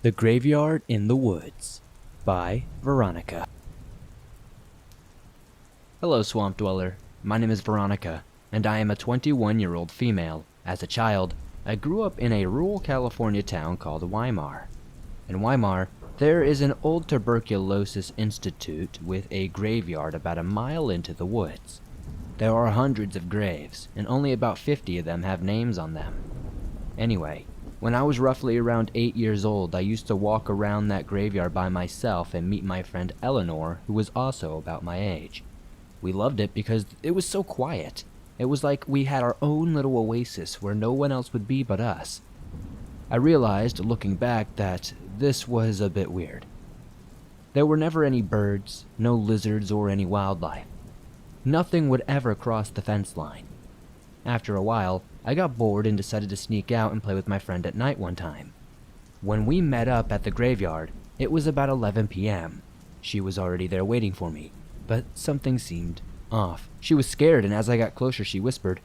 The Graveyard in the Woods by Veronica. Hello, Swamp Dweller. My name is Veronica, and I am a 21-year-old female. As a child, I grew up in a rural California town called Weimar. In Weimar, there is an old tuberculosis institute with a graveyard about a mile into the woods. There are hundreds of graves, and only about 50 of them have names on them. Anyway, when I was roughly around 8 years old, I used to walk around that graveyard by myself and meet my friend Eleanor, who was also about my age. We loved it because it was so quiet. It was like we had our own little oasis where no one else would be but us. I realized, looking back, that this was a bit weird. There were never any birds, no lizards, or any wildlife. Nothing would ever cross the fence line. After a while, I got bored and decided to sneak out and play with my friend at night one time. When we met up at the graveyard, it was about 11 p.m. She was already there waiting for me, but something seemed off. She was scared, and as I got closer, she whispered,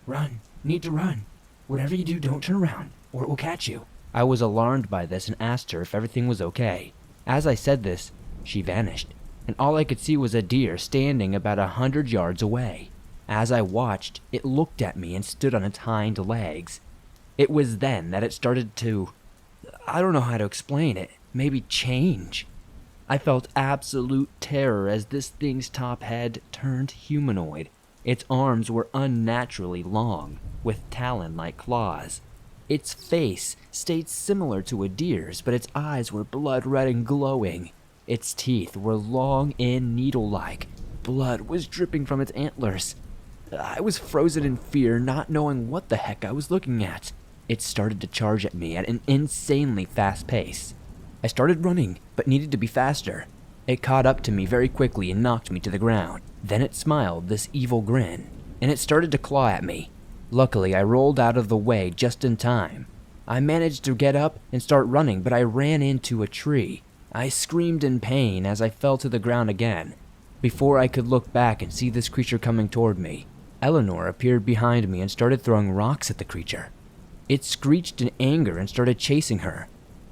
"Run, need to run. Whatever you do, don't turn around, or it will catch you." I was alarmed by this and asked her if everything was okay. As I said this, she vanished, and all I could see was a deer standing about 100 yards away. As I watched, it looked at me and stood on its hind legs. It was then that it started to, I don't know how to explain it, maybe change. I felt absolute terror as this thing's top head turned humanoid. Its arms were unnaturally long, with talon-like claws. Its face stayed similar to a deer's, but its eyes were blood red and glowing. Its teeth were long and needle-like. Blood was dripping from its antlers. I was frozen in fear, not knowing what the heck I was looking at. It started to charge at me at an insanely fast pace. I started running, but needed to be faster. It caught up to me very quickly and knocked me to the ground. Then it smiled this evil grin, and it started to claw at me. Luckily, I rolled out of the way just in time. I managed to get up and start running, but I ran into a tree. I screamed in pain as I fell to the ground again. Before I could look back and see this creature coming toward me, Eleanor appeared behind me and started throwing rocks at the creature. It screeched in anger and started chasing her.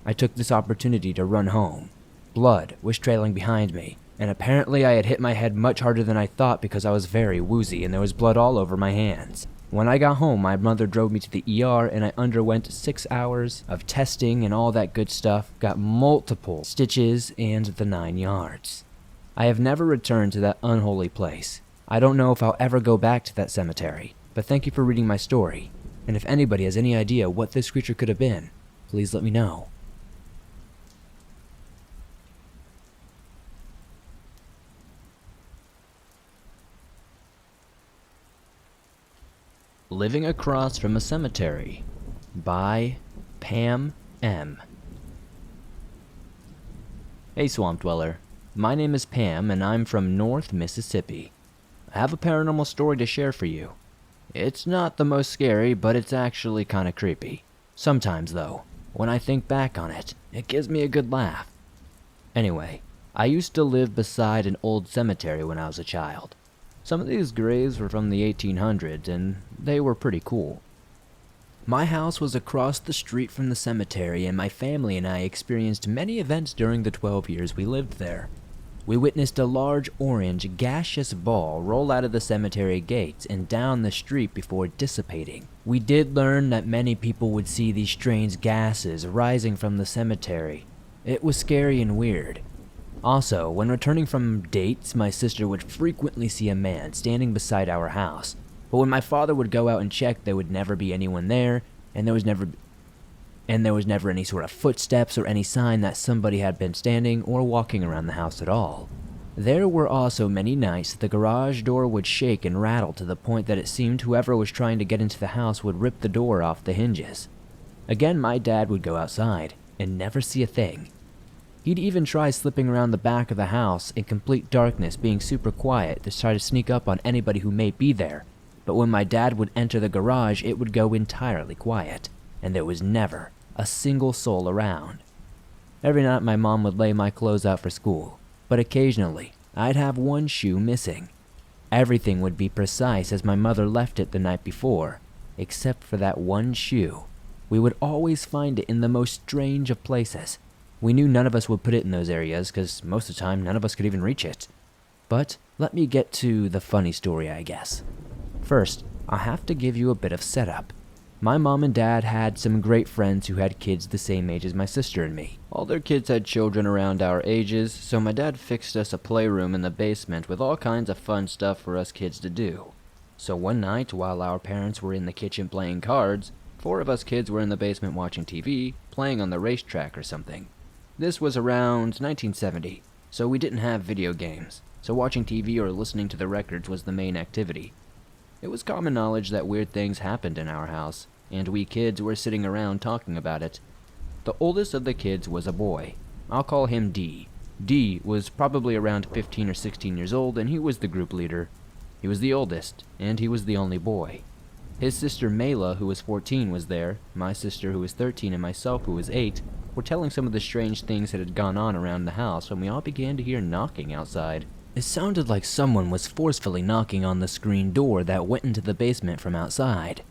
I took this opportunity to run home. Blood was trailing behind me, and apparently I had hit my head much harder than I thought because I was very woozy and there was blood all over my hands. When I got home, my mother drove me to the ER and I underwent 6 hours of testing and all that good stuff, got multiple stitches and the 9 yards. I have never returned to that unholy place. I don't know if I'll ever go back to that cemetery, but thank you for reading my story, and if anybody has any idea what this creature could have been, please let me know. Living Across from a Cemetery by Pam M. Hey, Swamp Dweller. My name is Pam, and I'm from North Mississippi. I have a paranormal story to share for you. It's not the most scary, but it's actually kinda creepy. Sometimes, though, when I think back on it, it gives me a good laugh. Anyway, I used to live beside an old cemetery when I was a child. Some of these graves were from the 1800s, and they were pretty cool. My house was across the street from the cemetery, and my family and I experienced many events during the 12 years we lived there. We witnessed a large orange gaseous ball roll out of the cemetery gates and down the street before dissipating. We did learn that many people would see these strange gases rising from the cemetery. It was scary and weird. Also, when returning from dates, my sister would frequently see a man standing beside our house. But when my father would go out and check, there would never be anyone there, and there was never any sort of footsteps or any sign that somebody had been standing or walking around the house at all. There were also many nights that the garage door would shake and rattle to the point that it seemed whoever was trying to get into the house would rip the door off the hinges. Again, my dad would go outside and never see a thing. He'd even try slipping around the back of the house in complete darkness, being super quiet to try to sneak up on anybody who may be there. But when my dad would enter the garage, it would go entirely quiet, and there was never a single soul around. Every night my mom would lay my clothes out for school, but occasionally I'd have one shoe missing. Everything would be precise as my mother left it the night before, except for that one shoe. We would always find it in the most strange of places. We knew none of us would put it in those areas because most of the time none of us could even reach it. But let me get to the funny story, I guess. First, I'll have to give you a bit of setup. My mom and dad had some great friends who had kids the same age as my sister and me. All their kids had children around our ages, so my dad fixed us a playroom in the basement with all kinds of fun stuff for us kids to do. So one night, while our parents were in the kitchen playing cards, 4 of us kids were in the basement watching TV, playing on the racetrack or something. This was around 1970, so we didn't have video games, so watching TV or listening to the records was the main activity. It was common knowledge that weird things happened in our house, and we kids were sitting around talking about it. The oldest of the kids was a boy. I'll call him D. D was probably around 15 or 16 years old, and he was the group leader. He was the oldest, and he was the only boy. His sister Mela, who was 14, was there. My sister, who was 13, and myself, who was 8, were telling some of the strange things that had gone on around the house when we all began to hear knocking outside. It sounded like someone was forcefully knocking on the screen door that went into the basement from outside.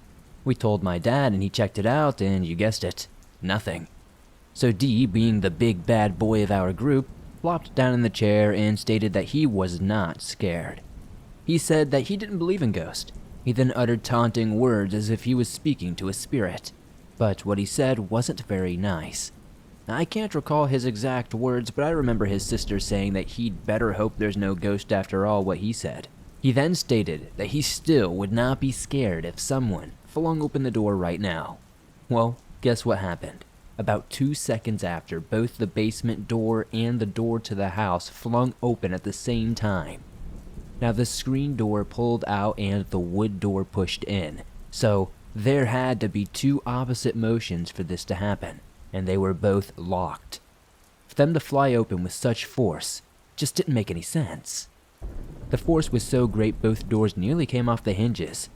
We told my dad and he checked it out and you guessed it, nothing. So D, being the big bad boy of our group, flopped down in the chair and stated that he was not scared. He said that he didn't believe in ghosts. He then uttered taunting words as if he was speaking to a spirit. But what he said wasn't very nice. I can't recall his exact words, but I remember his sister saying that he'd better hope there's no ghost after all what he said. He then stated that he still would not be scared if someone flung open the door right now. Well, guess what happened? About 2 seconds after, both the basement door and the door to the house flung open at the same time. Now the screen door pulled out and the wood door pushed in, so there had to be 2 opposite motions for this to happen. And they were both locked. For them to fly open with such force just didn't make any sense. The force was so great both doors nearly came off the hinges.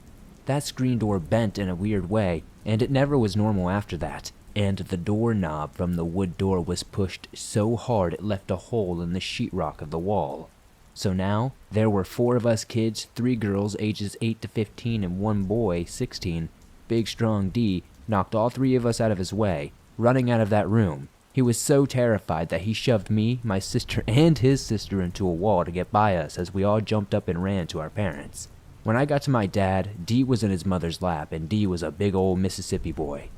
That screen door bent in a weird way, and it never was normal after that. And the doorknob from the wood door was pushed so hard it left a hole in the sheetrock of the wall. So now, there were 4 of us kids, 3 girls ages 8 to 15 and 1 boy, 16. Big strong D knocked all 3 of us out of his way, running out of that room. He was so terrified that he shoved me, my sister, and his sister into a wall to get by us as we all jumped up and ran to our parents. When I got to my dad, D was in his mother's lap, and D was a big old Mississippi boy.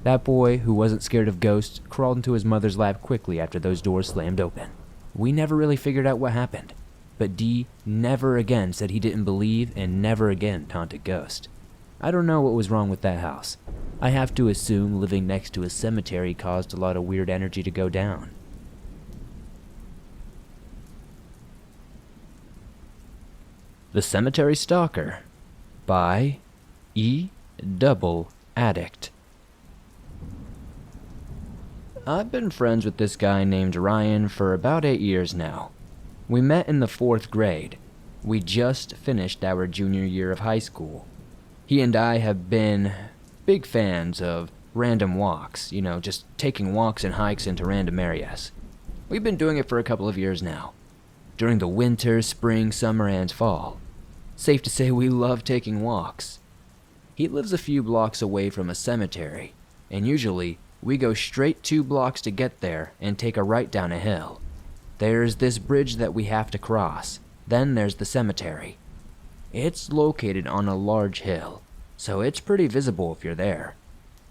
That boy, who wasn't scared of ghosts, crawled into his mother's lap quickly after those doors slammed open. We never really figured out what happened, but D never again said he didn't believe and never again taunted ghosts. I don't know what was wrong with that house. I have to assume living next to a cemetery caused a lot of weird energy to go down. The Cemetery Stalker by E. Double Addict. I've been friends with this guy named Ryan for about 8 years now. We met in the 4th grade. We just finished our junior year of high school. He and I have been big fans of random walks, just taking walks and hikes into random areas. We've been doing it for a couple of years now, during the winter, spring, summer, and fall. Safe to say we love taking walks. He lives a few blocks away from a cemetery, and usually we go straight 2 blocks to get there and take a right down a hill. There's this bridge that we have to cross, then there's the cemetery. It's located on a large hill, so it's pretty visible if you're there.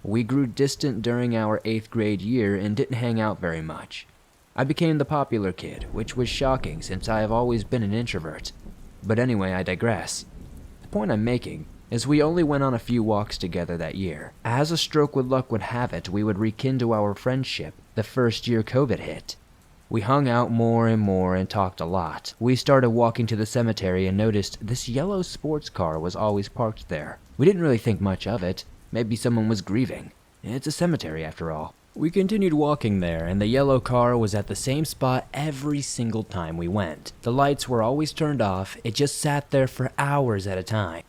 We grew distant during our 8th grade year and didn't hang out very much. I became the popular kid, which was shocking since I have always been an introvert. But anyway, I digress. The point I'm making is we only went on a few walks together that year. As a stroke of luck would have it, we would rekindle our friendship the first year COVID hit. We hung out more and more and talked a lot. We started walking to the cemetery and noticed this yellow sports car was always parked there. We didn't really think much of it. Maybe someone was grieving. It's a cemetery after all. We continued walking there, and the yellow car was at the same spot every single time we went. The lights were always turned off. It just sat there for hours at a time.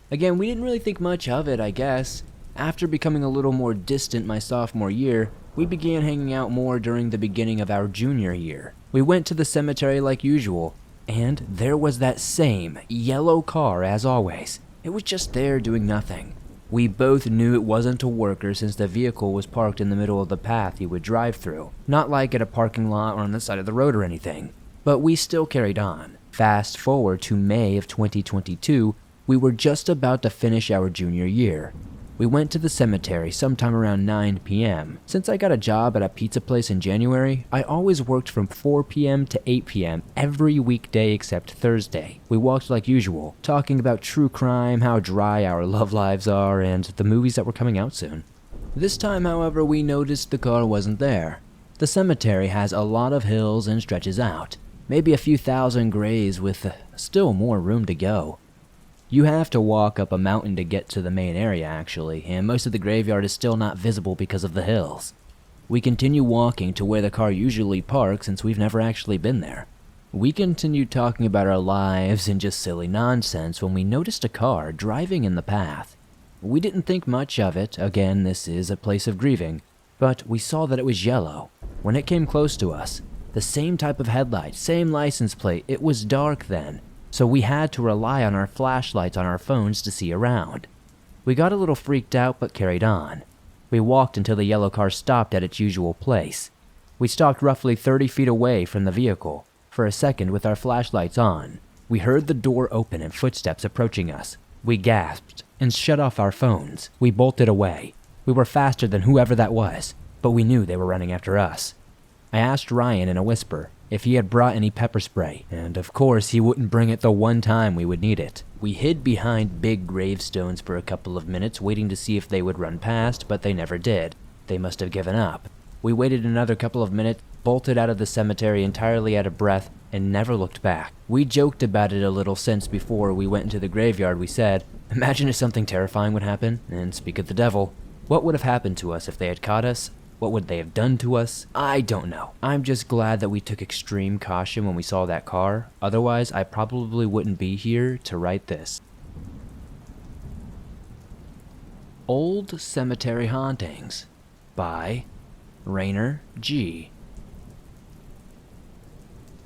Again, we didn't really think much of it, I guess. After becoming a little more distant my sophomore year, we began hanging out more during the beginning of our junior year. We went to the cemetery like usual, and there was that same yellow car as always. It was just there doing nothing. We both knew it wasn't a worker since the vehicle was parked in the middle of the path he would drive through, not like at a parking lot or on the side of the road or anything. But we still carried on. Fast forward to May of 2022, we were just about to finish our junior year. We went to the cemetery sometime around 9 p.m. Since I got a job at a pizza place in January, I always worked from 4 p.m. to 8 p.m. every weekday except Thursday. We walked like usual, talking about true crime, how dry our love lives are, and the movies that were coming out soon. This time, however, we noticed the car wasn't there. The cemetery has a lot of hills and stretches out, maybe a few thousand graves with still more room to go. You have to walk up a mountain to get to the main area actually, and most of the graveyard is still not visible because of the hills. We continue walking to where the car usually parks since we've never actually been there. We continued talking about our lives and just silly nonsense when we noticed a car driving in the path. We didn't think much of it, again this is a place of grieving, but we saw that it was yellow. When it came close to us, the same type of headlight, same license plate, it was dark then. So we had to rely on our flashlights on our phones to see around. We got a little freaked out but carried on. We walked until the yellow car stopped at its usual place. We stopped roughly 30 feet away from the vehicle. For a second with our flashlights on, we heard the door open and footsteps approaching us. We gasped and shut off our phones. We bolted away. We were faster than whoever that was, but we knew they were running after us. I asked Ryan in a whisper if he had brought any pepper spray, and of course he wouldn't bring it the one time we would need it. We hid behind big gravestones for a couple of minutes waiting to see if they would run past, but they never did. They must have given up. We waited another couple of minutes, bolted out of the cemetery entirely out of breath, and never looked back. We joked about it a little since before we went into the graveyard we said, imagine if something terrifying would happen, and speak of the devil. What would have happened to us if they had caught us? What would they have done to us? I don't know. I'm just glad that we took extreme caution when we saw that car. Otherwise, I probably wouldn't be here to write this. Old Cemetery Hauntings by Rainer G.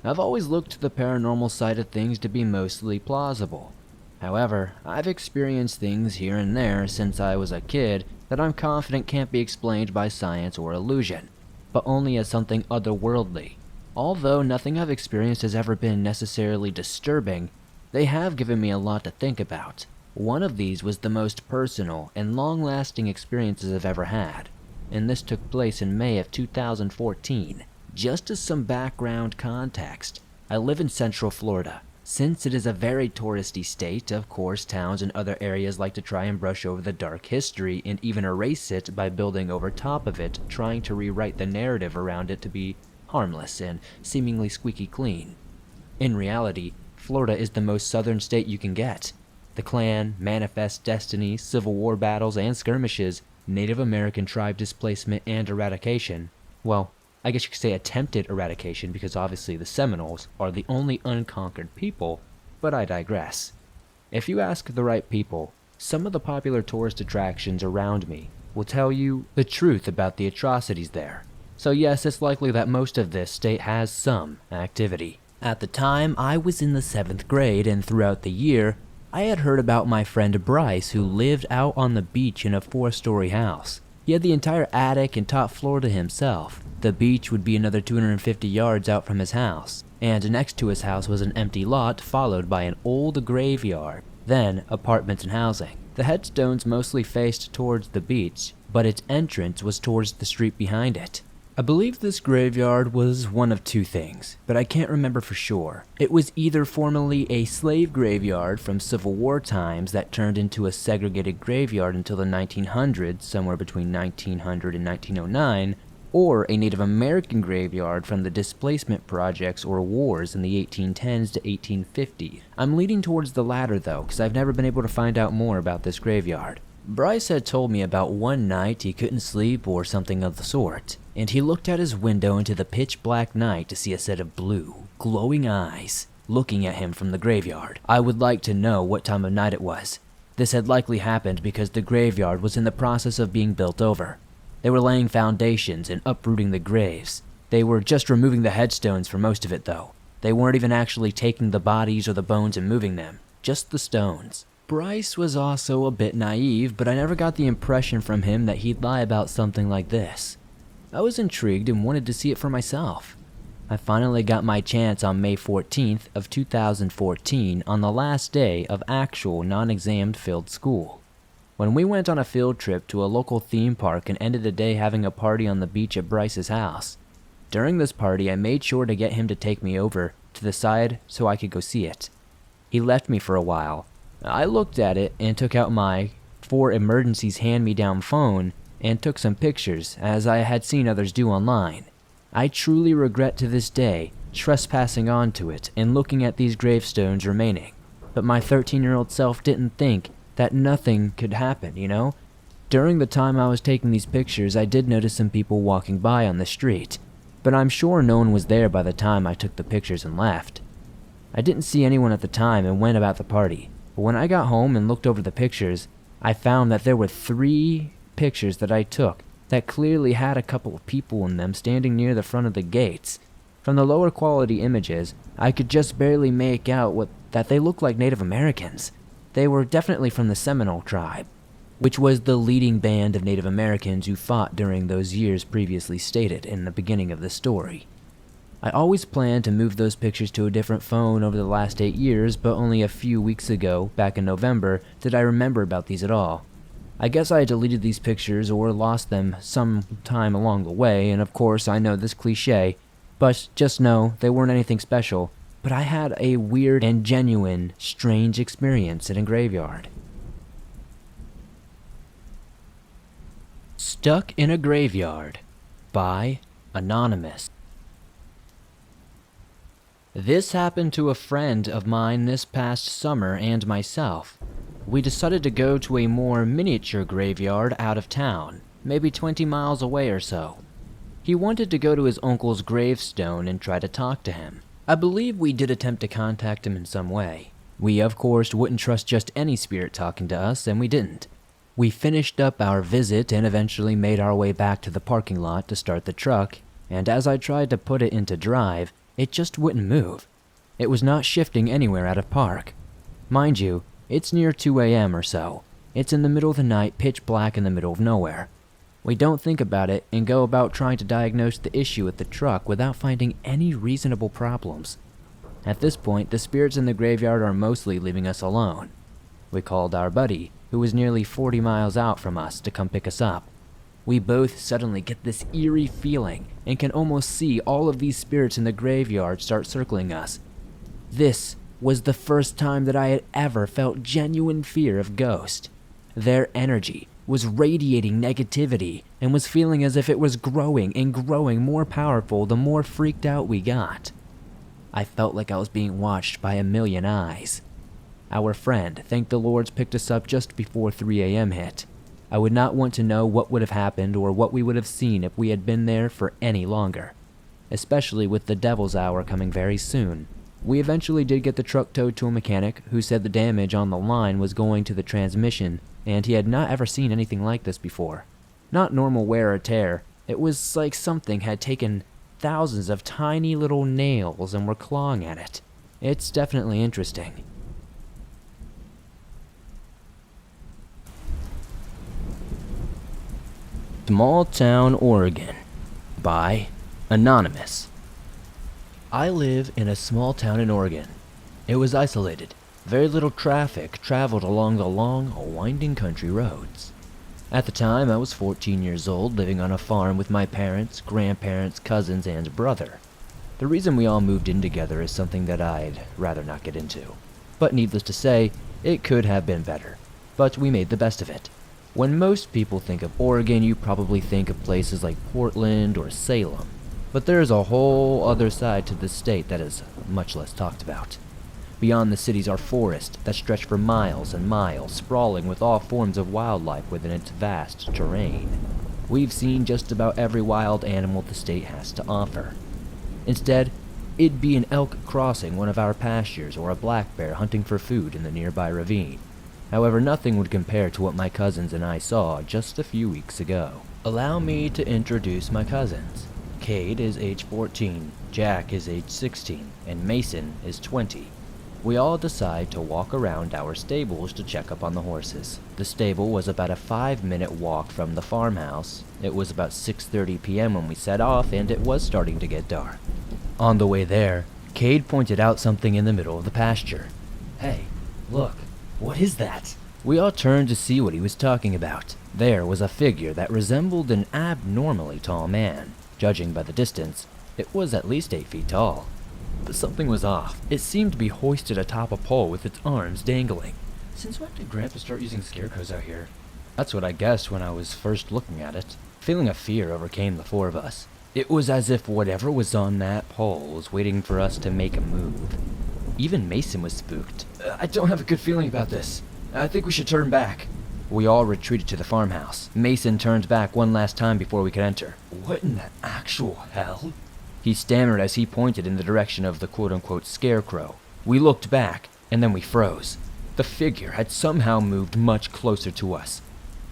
I've always looked the paranormal side of things to be mostly plausible. However, I've experienced things here and there since I was a kid that I'm confident can't be explained by science or illusion, but only as something otherworldly. Although nothing I've experienced has ever been necessarily disturbing, they have given me a lot to think about. One of these was the most personal and long-lasting experiences I've ever had, and this took place in May of 2014. Just as some background context, I live in Central Florida. Since it is a very touristy state, of course towns and other areas like to try and brush over the dark history and even erase it by building over top of it, trying to rewrite the narrative around it to be harmless and seemingly squeaky clean. In reality, Florida is the most southern state you can get. The Klan, Manifest Destiny, Civil War battles and skirmishes, Native American tribe displacement and eradication, well, I guess you could say attempted eradication because obviously the Seminoles are the only unconquered people, but I digress. If you ask the right people, some of the popular tourist attractions around me will tell you the truth about the atrocities there. So yes, it's likely that most of this state has some activity. At the time, I was in the 7th grade, and throughout the year, I had heard about my friend Bryce who lived out on the beach in a 4-story house. He had the entire attic and top floor to himself. The beach would be another 250 yards out from his house, and next to his house was an empty lot followed by an old graveyard, then apartments and housing. The headstones mostly faced towards the beach, but its entrance was towards the street behind it. I believe this graveyard was one of two things, but I can't remember for sure. It was either formerly a slave graveyard from Civil War times that turned into a segregated graveyard until the 1900s, somewhere between 1900 and 1909, or a Native American graveyard from the displacement projects or wars in the 1810s to 1850s. I'm leaning towards the latter though, because I've never been able to find out more about this graveyard. Bryce had told me about one night he couldn't sleep or something of the sort, and he looked out his window into the pitch black night to see a set of blue, glowing eyes looking at him from the graveyard. I would like to know what time of night it was. This had likely happened because the graveyard was in the process of being built over. They were laying foundations and uprooting the graves. They were just removing the headstones for most of it though. They weren't even actually taking the bodies or the bones and moving them, just the stones. Bryce was also a bit naive, but I never got the impression from him that he'd lie about something like this. I was intrigued and wanted to see it for myself. I finally got my chance on May 14th of 2014 on the last day of actual non-exam filled school. When we went on a field trip to a local theme park and ended the day having a party on the beach at Bryce's house. During this party, I made sure to get him to take me over to the side so I could go see it. He left me for a while. I looked at it and took out my for emergencies hand-me-down phone and took some pictures, as I had seen others do online. I truly regret to this day trespassing onto it and looking at these gravestones remaining, but my 13-year-old self didn't think that nothing could happen, you know? During the time I was taking these pictures, I did notice some people walking by on the street, but I'm sure no one was there by the time I took the pictures and left. I didn't see anyone at the time and went about the party. But when I got home and looked over the pictures, I found that there were 3 pictures that I took that clearly had a couple of people in them standing near the front of the gates. From the lower quality images, I could just barely make out that they looked like Native Americans. They were definitely from the Seminole tribe, which was the leading band of Native Americans who fought during those years previously stated in the beginning of the story. I always planned to move those pictures to a different phone over the last 8 years, but only a few weeks ago, back in November, did I remember about these at all. I guess I deleted these pictures or lost them sometime along the way, and of course I know this cliche, but just know they weren't anything special, but I had a weird and genuine, strange experience at a graveyard. Stuck in a Graveyard by Anonymous. This happened to a friend of mine this past summer and myself. We decided to go to a more miniature graveyard out of town, maybe 20 miles away or so. He wanted to go to his uncle's gravestone and try to talk to him. I believe we did attempt to contact him in some way. We, of course, wouldn't trust just any spirit talking to us, and we didn't. We finished up our visit and eventually made our way back to the parking lot to start the truck, and as I tried to put it into drive, it just wouldn't move. It was not shifting anywhere out of park. Mind you, it's near 2 a.m. or so. It's in the middle of the night, pitch black in the middle of nowhere. We don't think about it and go about trying to diagnose the issue with the truck without finding any reasonable problems. At this point, the spirits in the graveyard are mostly leaving us alone. We called our buddy, who was nearly 40 miles out from us, to come pick us up. We both suddenly get this eerie feeling and can almost see all of these spirits in the graveyard start circling us. This was the first time that I had ever felt genuine fear of ghosts. Their energy was radiating negativity and was feeling as if it was growing and growing more powerful the more freaked out we got. I felt like I was being watched by a million eyes. Our friend, thank the Lords, picked us up just before 3 a.m. hit. I would not want to know what would have happened or what we would have seen if we had been there for any longer, especially with the Devil's Hour coming very soon. We eventually did get the truck towed to a mechanic who said the damage on the line was going to the transmission, and he had not ever seen anything like this before. Not normal wear or tear, it was like something had taken thousands of tiny little nails and were clawing at it. It's definitely interesting. Small Town, Oregon by Anonymous. I live in a small town in Oregon. It was isolated. Very little traffic traveled along the long, winding country roads. At the time, I was 14 years old, living on a farm with my parents, grandparents, cousins, and brother. The reason we all moved in together is something that I'd rather not get into. But needless to say, it could have been better. But we made the best of it. When most people think of Oregon, you probably think of places like Portland or Salem. But there's a whole other side to this state that is much less talked about. Beyond the cities are forests that stretch for miles and miles, sprawling with all forms of wildlife within its vast terrain. We've seen just about every wild animal the state has to offer. Instead, it'd be an elk crossing one of our pastures or a black bear hunting for food in the nearby ravine. However, nothing would compare to what my cousins and I saw just a few weeks ago. Allow me to introduce my cousins. Cade is age 14, Jack is age 16, and Mason is 20. We all decide to walk around our stables to check up on the horses. The stable was about a 5-minute walk from the farmhouse. It was about 6:30 p.m. when we set off, and it was starting to get dark. On the way there, Cade pointed out something in the middle of the pasture. Hey, look, what is that? We all turned to see what he was talking about. There was a figure that resembled an abnormally tall man. Judging by the distance, it was at least 8 feet tall. But something was off. It seemed to be hoisted atop a pole with its arms dangling. Since when did Grandpa start using scarecrows out here? That's what I guessed when I was first looking at it. A feeling of fear overcame the 4 of us. It was as if whatever was on that pole was waiting for us to make a move. Even Mason was spooked. I don't have a good feeling about this. I think we should turn back. We all retreated to the farmhouse. Mason turned back one last time before we could enter. What in the actual hell? He stammered as he pointed in the direction of the quote-unquote scarecrow. We looked back, and then we froze. The figure had somehow moved much closer to us.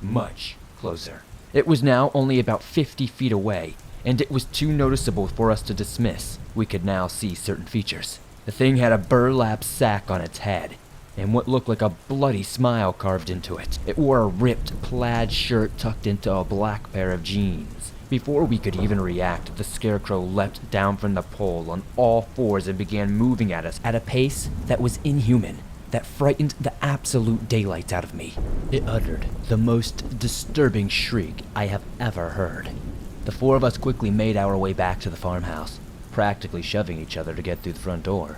Much closer. It was now only about 50 feet away, and it was too noticeable for us to dismiss. We could now see certain features. The thing had a burlap sack on its head, and what looked like a bloody smile carved into it. It wore a ripped plaid shirt tucked into a black pair of jeans. Before we could even react, the scarecrow leapt down from the pole on all 4s and began moving at us at a pace that was inhuman, that frightened the absolute daylights out of me. It uttered the most disturbing shriek I have ever heard. The 4 of us quickly made our way back to the farmhouse, practically shoving each other to get through the front door.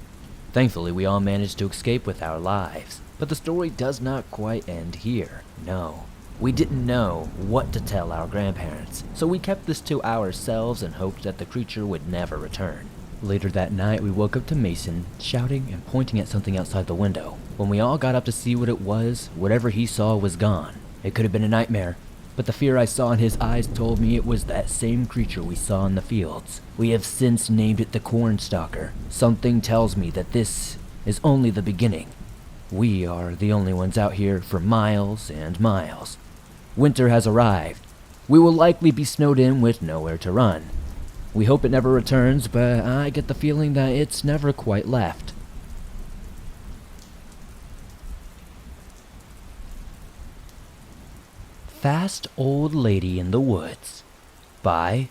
Thankfully, we all managed to escape with our lives, but the story does not quite end here. No. We didn't know what to tell our grandparents, so we kept this to ourselves and hoped that the creature would never return. Later that night, we woke up to Mason shouting and pointing at something outside the window. When we all got up to see what it was, whatever he saw was gone. It could have been a nightmare, but the fear I saw in his eyes told me it was that same creature we saw in the fields. We have since named it the Corn Stalker. Something tells me that this is only the beginning. We are the only ones out here for miles and miles. Winter has arrived. We will likely be snowed in with nowhere to run. We hope it never returns, but I get the feeling that it's never quite left. Fast Old Lady in the Woods by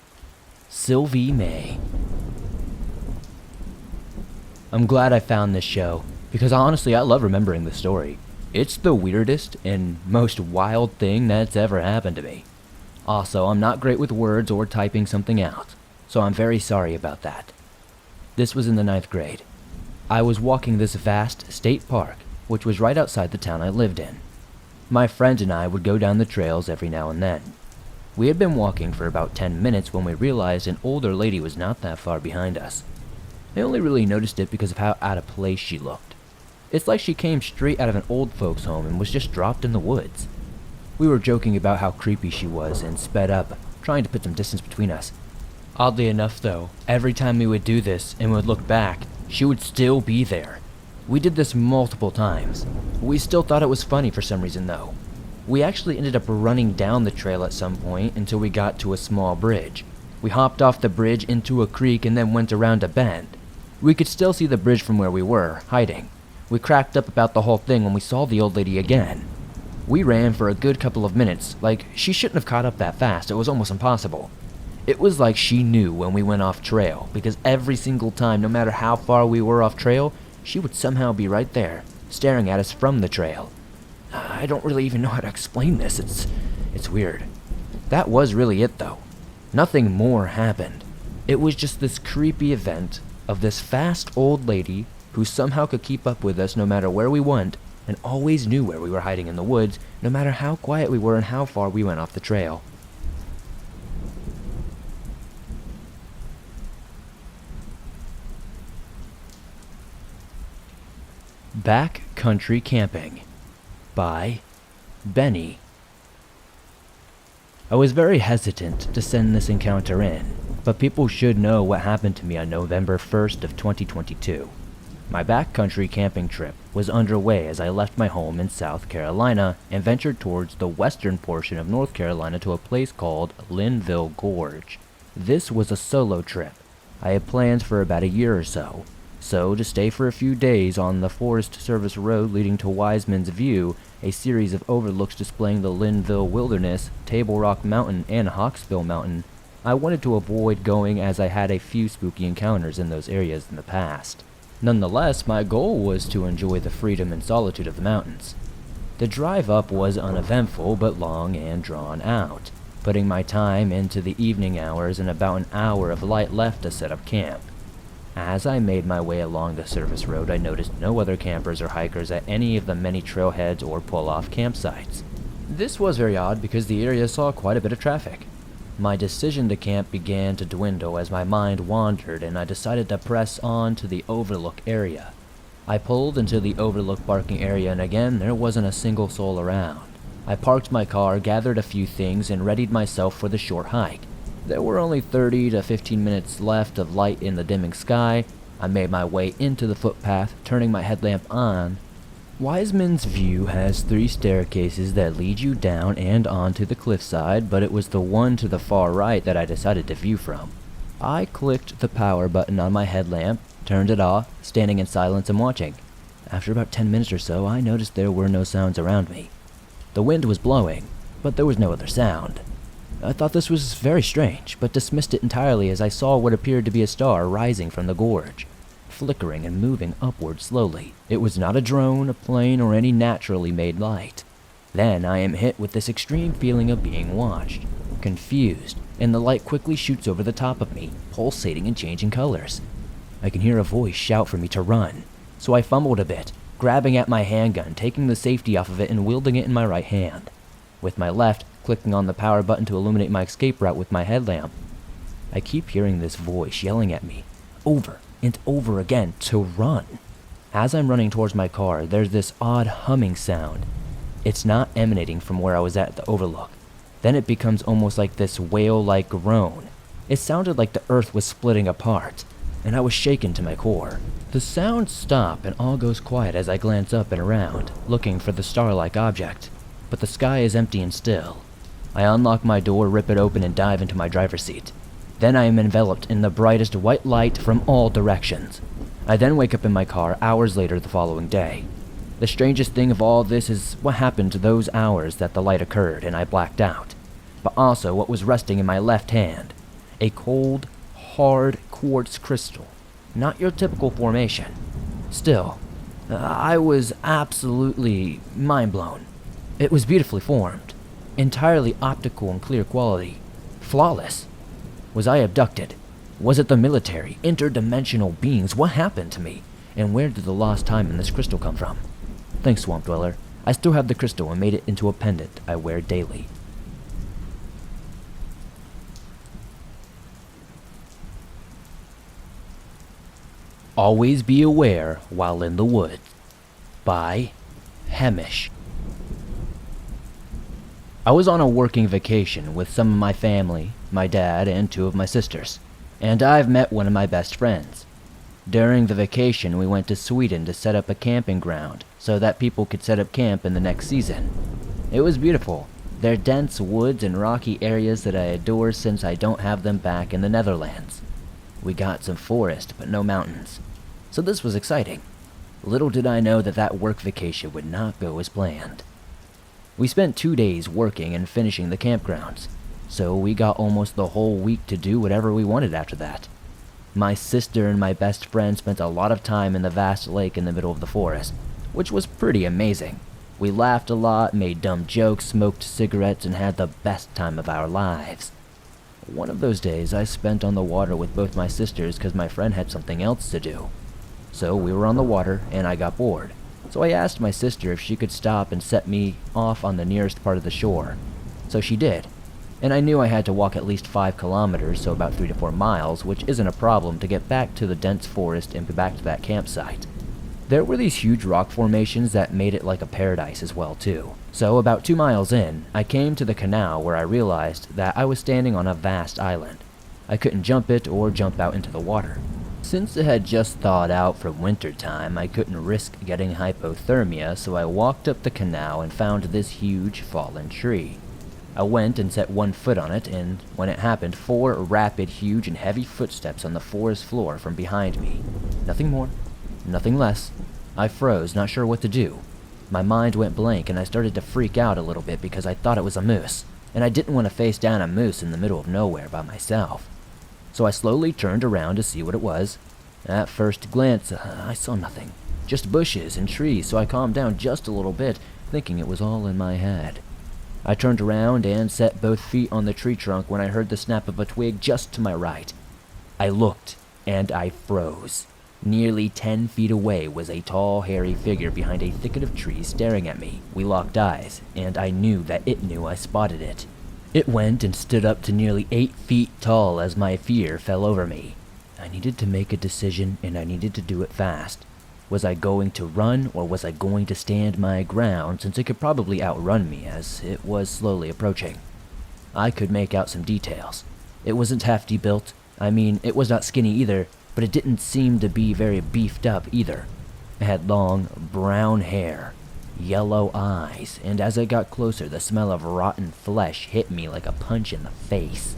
Sylvie May. I'm glad I found this show, because honestly I love remembering the story. It's the weirdest and most wild thing that's ever happened to me. Also, I'm not great with words or typing something out, so I'm very sorry about that. This was in the 9th grade. I was walking this vast state park, which was right outside the town I lived in. My friend and I would go down the trails every now and then. We had been walking for about 10 minutes when we realized an older lady was not that far behind us. I only really noticed it because of how out of place she looked. It's like she came straight out of an old folks' home and was just dropped in the woods. We were joking about how creepy she was and sped up, trying to put some distance between us. Oddly enough though, every time we would do this and would look back, she would still be there. We did this multiple times. We still thought it was funny for some reason though. We actually ended up running down the trail at some point until we got to a small bridge. We hopped off the bridge into a creek and then went around a bend. We could still see the bridge from where we were, hiding. We cracked up about the whole thing when we saw the old lady again. We ran for a good couple of minutes, like she shouldn't have caught up that fast, it was almost impossible. It was like she knew when we went off trail, because every single time, no matter how far we were off trail, she would somehow be right there, staring at us from the trail. I don't really even know how to explain this, it's weird. That was really it though. Nothing more happened. It was just this creepy event of this fast old lady who somehow could keep up with us no matter where we went, and always knew where we were hiding in the woods, no matter how quiet we were and how far we went off the trail. Backcountry Camping by Benny. I was very hesitant to send this encounter in, but people should know what happened to me on November 1st of 2022. My backcountry camping trip was underway as I left my home in South Carolina and ventured towards the western portion of North Carolina to a place called Linville Gorge. This was a solo trip. I had planned for about a year or so. So, to stay for a few days on the Forest Service road leading to Wiseman's View, a series of overlooks displaying the Linville Wilderness, Table Rock Mountain, and Hawksbill Mountain, I wanted to avoid going as I had a few spooky encounters in those areas in the past. Nonetheless, my goal was to enjoy the freedom and solitude of the mountains. The drive up was uneventful but long and drawn out, putting my time into the evening hours and about an hour of light left to set up camp. As I made my way along the service road, I noticed no other campers or hikers at any of the many trailheads or pull-off campsites. This was very odd because the area saw quite a bit of traffic. My decision to camp began to dwindle as my mind wandered, and I decided to press on to the overlook area. I pulled into the overlook parking area, and again there wasn't a single soul around. I parked my car, gathered a few things, and readied myself for the short hike. There were only 30 to 15 minutes left of light in the dimming sky. I made my way into the footpath, turning my headlamp on. Wiseman's View has 3 staircases that lead you down and onto the cliffside, but it was the one to the far right that I decided to view from. I clicked the power button on my headlamp, turned it off, standing in silence and watching. After about 10 minutes or so, I noticed there were no sounds around me. The wind was blowing, but there was no other sound. I thought this was very strange, but dismissed it entirely as I saw what appeared to be a star rising from the gorge, flickering and moving upward slowly. It was not a drone, a plane, or any naturally made light. Then I am hit with this extreme feeling of being watched, confused, and the light quickly shoots over the top of me, pulsating and changing colors. I can hear a voice shout for me to run, so I fumbled a bit, grabbing at my handgun, taking the safety off of it and wielding it in my right hand. With my left, clicking on the power button to illuminate my escape route with my headlamp. I keep hearing this voice yelling at me, over and over again, to run. As I'm running towards my car, there's this odd humming sound. It's not emanating from where I was at the overlook. Then it becomes almost like this wail-like groan. It sounded like the earth was splitting apart, and I was shaken to my core. The sounds stop and all goes quiet as I glance up and around, looking for the star-like object. But the sky is empty and still. I unlock my door, rip it open, and dive into my driver's seat. Then I am enveloped in the brightest white light from all directions. I then wake up in my car hours later the following day. The strangest thing of all this is what happened to those hours that the light occurred and I blacked out, but also what was resting in my left hand. A cold, hard quartz crystal. Not your typical formation. Still, I was absolutely mind-blown. It was beautifully formed, entirely optical and clear quality, flawless. Was I abducted? Was it the military, interdimensional beings? What happened to me? And where did the lost time in this crystal come from? Thanks, Swamp Dweller. I still have the crystal and made it into a pendant I wear daily. Always be aware while in the woods. By Hemish. I was on a working vacation with some of my family, my dad, and 2 of my sisters, and I've met one of my best friends. During the vacation, we went to Sweden to set up a camping ground so that people could set up camp in the next season. It was beautiful. They're dense woods and rocky areas that I adore since I don't have them back in the Netherlands. We got some forest, but no mountains. So this was exciting. Little did I know that that work vacation would not go as planned. We spent 2 days working and finishing the campgrounds, so we got almost the whole week to do whatever we wanted after that. My sister and my best friend spent a lot of time in the vast lake in the middle of the forest, which was pretty amazing. We laughed a lot, made dumb jokes, smoked cigarettes, and had the best time of our lives. One of those days I spent on the water with both my sisters because my friend had something else to do. So we were on the water, and I got bored. So I asked my sister if she could stop and set me off on the nearest part of the shore. So she did. And I knew I had to walk at least 5 kilometers, so about 3 to 4 miles, which isn't a problem to get back to the dense forest and back to that campsite. There were these huge rock formations that made it like a paradise as well too. So about 2 miles in, I came to the canal where I realized that I was standing on a vast island. I couldn't jump it or jump out into the water. Since it had just thawed out from winter time, I couldn't risk getting hypothermia, so I walked up the canal and found this huge fallen tree. I went and set 1 foot on it, and when it happened, 4 rapid, huge, and heavy footsteps on the forest floor from behind me. Nothing more, nothing less. I froze, not sure what to do. My mind went blank and I started to freak out a little bit because I thought it was a moose, and I didn't want to face down a moose in the middle of nowhere by myself. So I slowly turned around to see what it was. At first glance, I saw nothing, just bushes and trees, so I calmed down just a little bit, thinking it was all in my head. I turned around and set both feet on the tree trunk when I heard the snap of a twig just to my right. I looked, and I froze. Nearly 10 feet away was a tall, hairy figure behind a thicket of trees staring at me. We locked eyes, and I knew that it knew I spotted it. It went and stood up to nearly 8 feet tall as my fear fell over me. I needed to make a decision, and I needed to do it fast. Was I going to run, or was I going to stand my ground, since it could probably outrun me as it was slowly approaching? I could make out some details. It wasn't hefty built. I mean, it was not skinny either, but it didn't seem to be very beefed up either. It had long, brown hair, yellow eyes, and as I got closer, the smell of rotten flesh hit me like a punch in the face.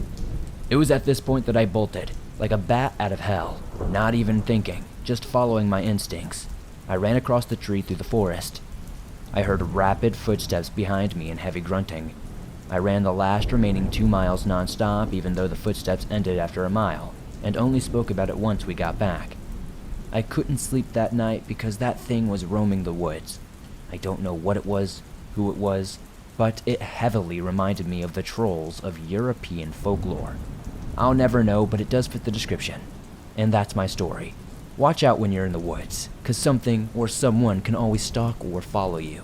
It was at this point that I bolted, like a bat out of hell, not even thinking, just following my instincts. I ran across the tree through the forest. I heard rapid footsteps behind me and heavy grunting. I ran the last remaining 2 miles non-stop, even though the footsteps ended after a mile, and only spoke about it once we got back. I couldn't sleep that night because that thing was roaming the woods. I don't know what it was, who it was, but it heavily reminded me of the trolls of European folklore. I'll never know, but it does fit the description. And that's my story. Watch out when you're in the woods, 'cause something or someone can always stalk or follow you.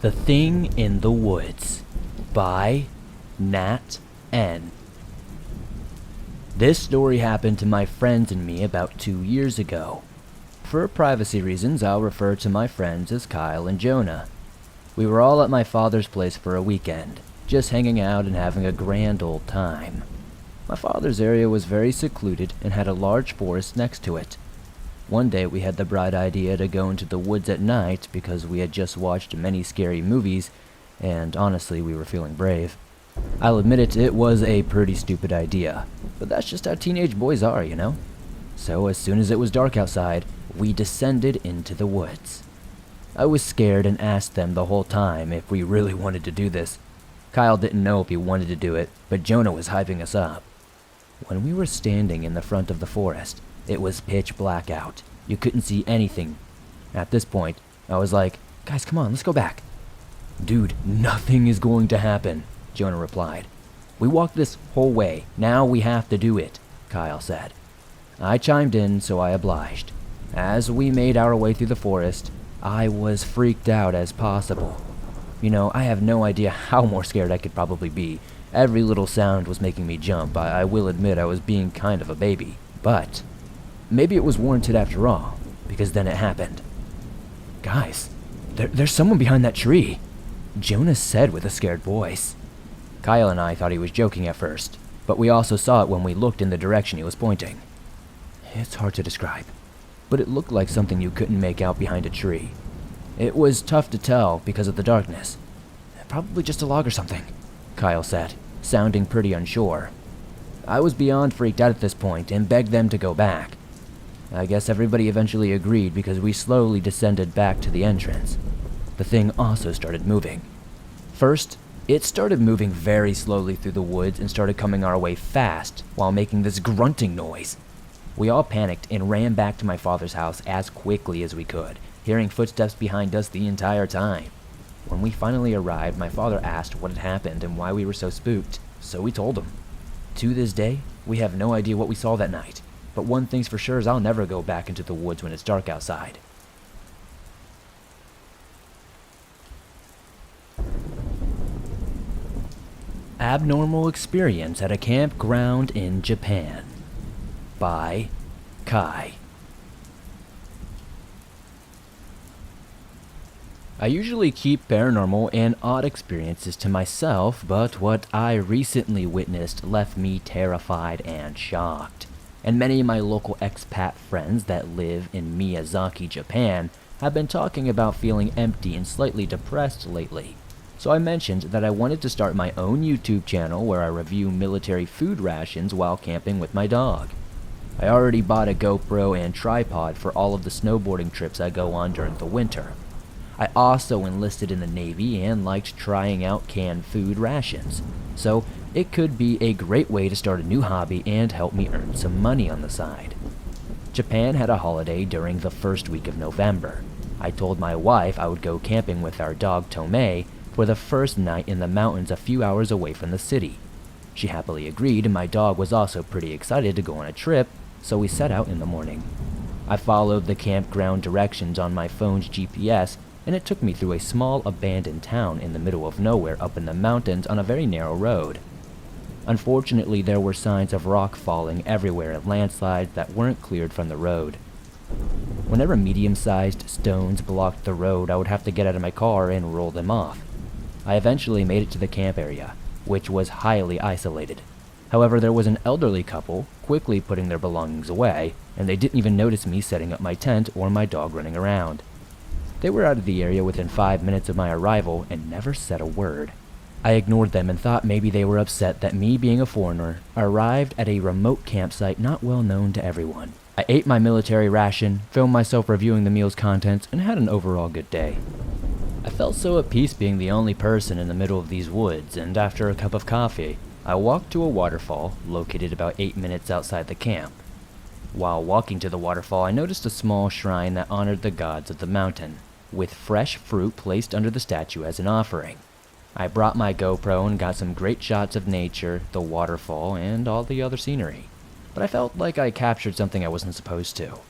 The Thing in the Woods by Nat N. This story happened to my friends and me about 2 years ago. For privacy reasons, I'll refer to my friends as Kyle and Jonah. We were all at my father's place for a weekend, just hanging out and having a grand old time. My father's area was very secluded and had a large forest next to it. One day we had the bright idea to go into the woods at night because we had just watched many scary movies, and honestly we were feeling brave. I'll admit it was a pretty stupid idea, but that's just how teenage boys are, you know? So as soon as it was dark outside, we descended into the woods. I was scared and asked them the whole time if we really wanted to do this. Kyle didn't know if he wanted to do it, but Jonah was hyping us up. When we were standing in the front of the forest, it was pitch black out. You couldn't see anything. At this point, I was like, "Guys, come on, let's go back." "Dude, nothing is going to happen," Jonah replied. "We walked this whole way. Now we have to do it," Kyle said. I chimed in, so I obliged. As we made our way through the forest, I was freaked out as possible. You know, I have no idea how more scared I could probably be. Every little sound was making me jump. I will admit I was being kind of a baby. But maybe it was warranted after all, because then it happened. "Guys, there's someone behind that tree," Jonah said with a scared voice. Kyle and I thought he was joking at first, but we also saw it when we looked in the direction he was pointing. It's hard to describe, but it looked like something you couldn't make out behind a tree. It was tough to tell because of the darkness. "Probably just a log or something," Kyle said, sounding pretty unsure. I was beyond freaked out at this point and begged them to go back. I guess everybody eventually agreed because we slowly descended back to the entrance. The thing also started moving. First, it started moving very slowly through the woods and started coming our way fast while making this grunting noise. We all panicked and ran back to my father's house as quickly as we could, hearing footsteps behind us the entire time. When we finally arrived, my father asked what had happened and why we were so spooked, so we told him. To this day, we have no idea what we saw that night, but one thing's for sure is I'll never go back into the woods when it's dark outside. Abnormal Experience at a Campground in Japan by Kai. I usually keep paranormal and odd experiences to myself, but what I recently witnessed left me terrified and shocked. And many of my local expat friends that live in Miyazaki, Japan, have been talking about feeling empty and slightly depressed lately. So I mentioned that I wanted to start my own YouTube channel where I review military food rations while camping with my dog. I already bought a GoPro and tripod for all of the snowboarding trips I go on during the winter. I also enlisted in the Navy and liked trying out canned food rations, so it could be a great way to start a new hobby and help me earn some money on the side. Japan had a holiday during the first week of November. I told my wife I would go camping with our dog Tomei for the first night in the mountains a few hours away from the city. She happily agreed, and my dog was also pretty excited to go on a trip, so we set out in the morning. I followed the campground directions on my phone's GPS, and it took me through a small abandoned town in the middle of nowhere up in the mountains on a very narrow road. Unfortunately, there were signs of rock falling everywhere and landslides that weren't cleared from the road. Whenever medium-sized stones blocked the road, I would have to get out of my car and roll them off. I eventually made it to the camp area, which was highly isolated. However, there was an elderly couple quickly putting their belongings away, and they didn't even notice me setting up my tent or my dog running around. They were out of the area within 5 minutes of my arrival and never said a word. I ignored them and thought maybe they were upset that me, being a foreigner, arrived at a remote campsite not well known to everyone. I ate my military ration, filmed myself reviewing the meal's contents, and had an overall good day. I felt so at peace being the only person in the middle of these woods, and after a cup of coffee, I walked to a waterfall located about 8 minutes outside the camp. While walking to the waterfall, I noticed a small shrine that honored the gods of the mountain, with fresh fruit placed under the statue as an offering. I brought my GoPro and got some great shots of nature, the waterfall, and all the other scenery. But I felt like I captured something I wasn't supposed to.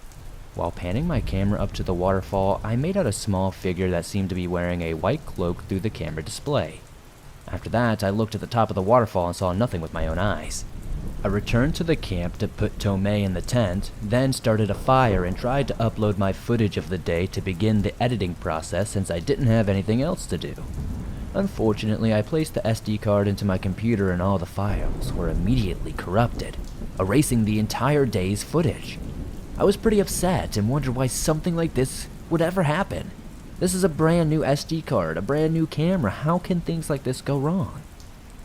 While panning my camera up to the waterfall, I made out a small figure that seemed to be wearing a white cloak through the camera display. After that, I looked at the top of the waterfall and saw nothing with my own eyes. I returned to the camp to put Tomei in the tent, then started a fire and tried to upload my footage of the day to begin the editing process since I didn't have anything else to do. Unfortunately, I placed the SD card into my computer and all the files were immediately corrupted, erasing the entire day's footage. I was pretty upset and wondered why something like this would ever happen. This is a brand new SD card, a brand new camera. How can things like this go wrong?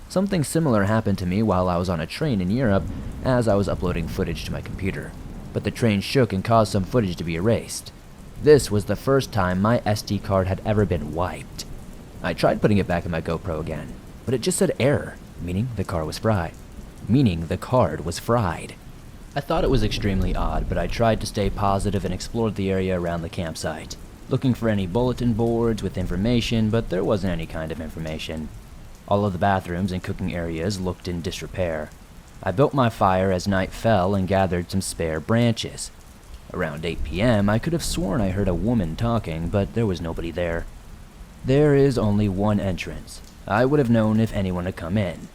Something similar happened to me while I was on a train in Europe as I was uploading footage to my computer, but the train shook and caused some footage to be erased. This was the first time my SD card had ever been wiped. I tried putting it back in my GoPro again, but it just said error, meaning the card was fried. I thought it was extremely odd, but I tried to stay positive and explored the area around the campsite, looking for any bulletin boards with information, but there wasn't any kind of information. All of the bathrooms and cooking areas looked in disrepair. I built my fire as night fell and gathered some spare branches. Around 8 p.m., I could have sworn I heard a woman talking, but there was nobody there. There is only one entrance. I would have known if anyone had come in.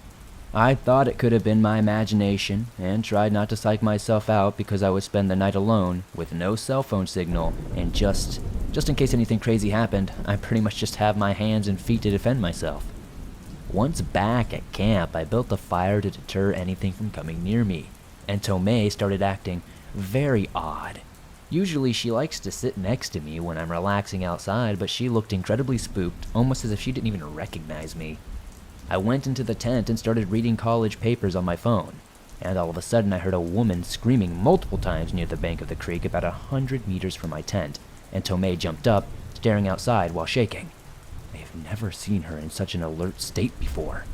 I thought it could have been my imagination, and tried not to psych myself out because I would spend the night alone, with no cell phone signal, and just in case anything crazy happened, I pretty much just have my hands and feet to defend myself. Once back at camp, I built a fire to deter anything from coming near me, and Tomei started acting very odd. Usually she likes to sit next to me when I'm relaxing outside, but she looked incredibly spooked, almost as if she didn't even recognize me. I went into the tent and started reading college papers on my phone, and all of a sudden I heard a woman screaming multiple times near the bank of the creek about 100 meters from my tent, and Tomei jumped up, staring outside while shaking. I have never seen her in such an alert state before.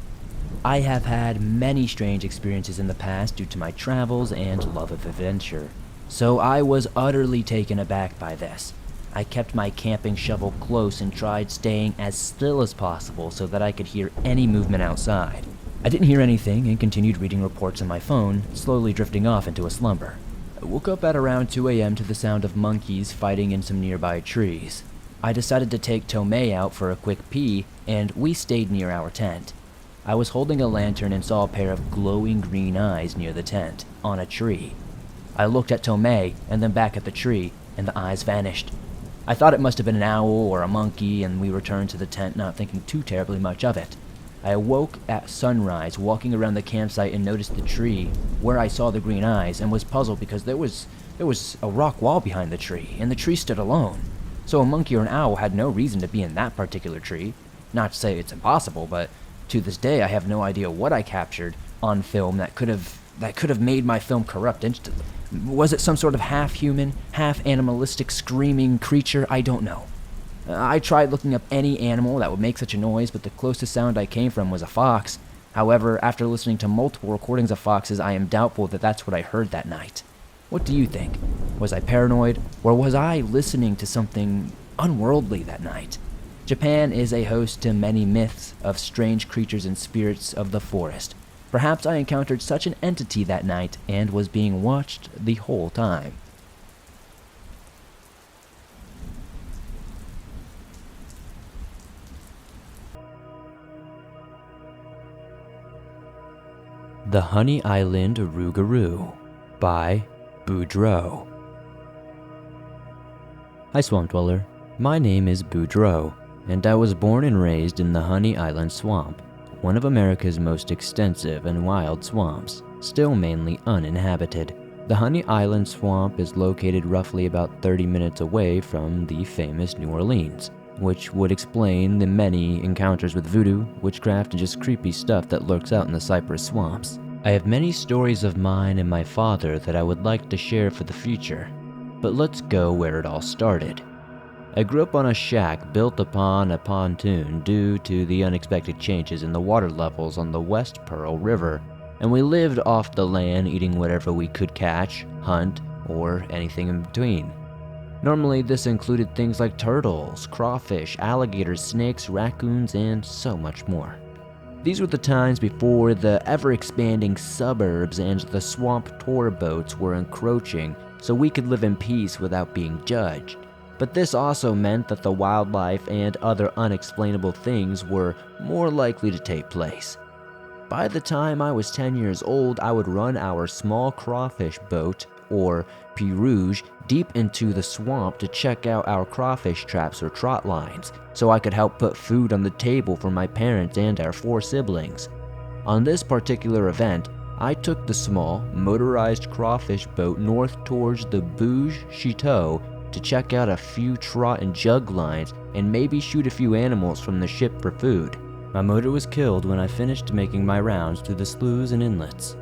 I have had many strange experiences in the past due to my travels and love of adventure, so I was utterly taken aback by this. I kept my camping shovel close and tried staying as still as possible so that I could hear any movement outside. I didn't hear anything and continued reading reports on my phone, slowly drifting off into a slumber. I woke up at around 2 a.m. to the sound of monkeys fighting in some nearby trees. I decided to take Tomei out for a quick pee, and we stayed near our tent. I was holding a lantern and saw a pair of glowing green eyes near the tent, on a tree. I looked at Tomei and then back at the tree, and the eyes vanished. I thought it must have been an owl or a monkey, and we returned to the tent, not thinking too terribly much of it. I awoke at sunrise, walking around the campsite, and noticed the tree where I saw the green eyes, and was puzzled because there was a rock wall behind the tree, and the tree stood alone. So a monkey or an owl had no reason to be in that particular tree. Not to say it's impossible, but to this day I have no idea what I captured on film that could have made my film corrupt instantly. Was it some sort of half-human, half-animalistic screaming creature? I don't know. I tried looking up any animal that would make such a noise, but the closest sound I came from was a fox. However, after listening to multiple recordings of foxes, I am doubtful that that's what I heard that night. What do you think? Was I paranoid, or was I listening to something unworldly that night? Japan is a host to many myths of strange creatures and spirits of the forest. Perhaps I encountered such an entity that night and was being watched the whole time. The Honey Island Rougarou by Boudreaux. Hi, Swamp Dweller. My name is Boudreaux, and I was born and raised in the Honey Island Swamp, one of America's most extensive and wild swamps, still mainly uninhabited. The Honey Island Swamp is located roughly about 30 minutes away from the famous New Orleans, which would explain the many encounters with voodoo, witchcraft, and just creepy stuff that lurks out in the cypress swamps. I have many stories of mine and my father that I would like to share for the future, but let's go where it all started. I grew up on a shack built upon a pontoon due to the unexpected changes in the water levels on the West Pearl River, and we lived off the land eating whatever we could catch, hunt, or anything in between. Normally, this included things like turtles, crawfish, alligators, snakes, raccoons, and so much more. These were the times before the ever-expanding suburbs and the swamp tour boats were encroaching, so we could live in peace without being judged. But this also meant that the wildlife and other unexplainable things were more likely to take place. By the time I was 10 years old, I would run our small crawfish boat, or pirogue, deep into the swamp to check out our crawfish traps or trot lines, so I could help put food on the table for my parents and our 4 siblings. On this particular event, I took the small, motorized crawfish boat north towards the Bouge Chateau to check out a few trot and jug lines and maybe shoot a few animals from the ship for food. My motor was killed when I finished making my rounds through the sloughs and inlets.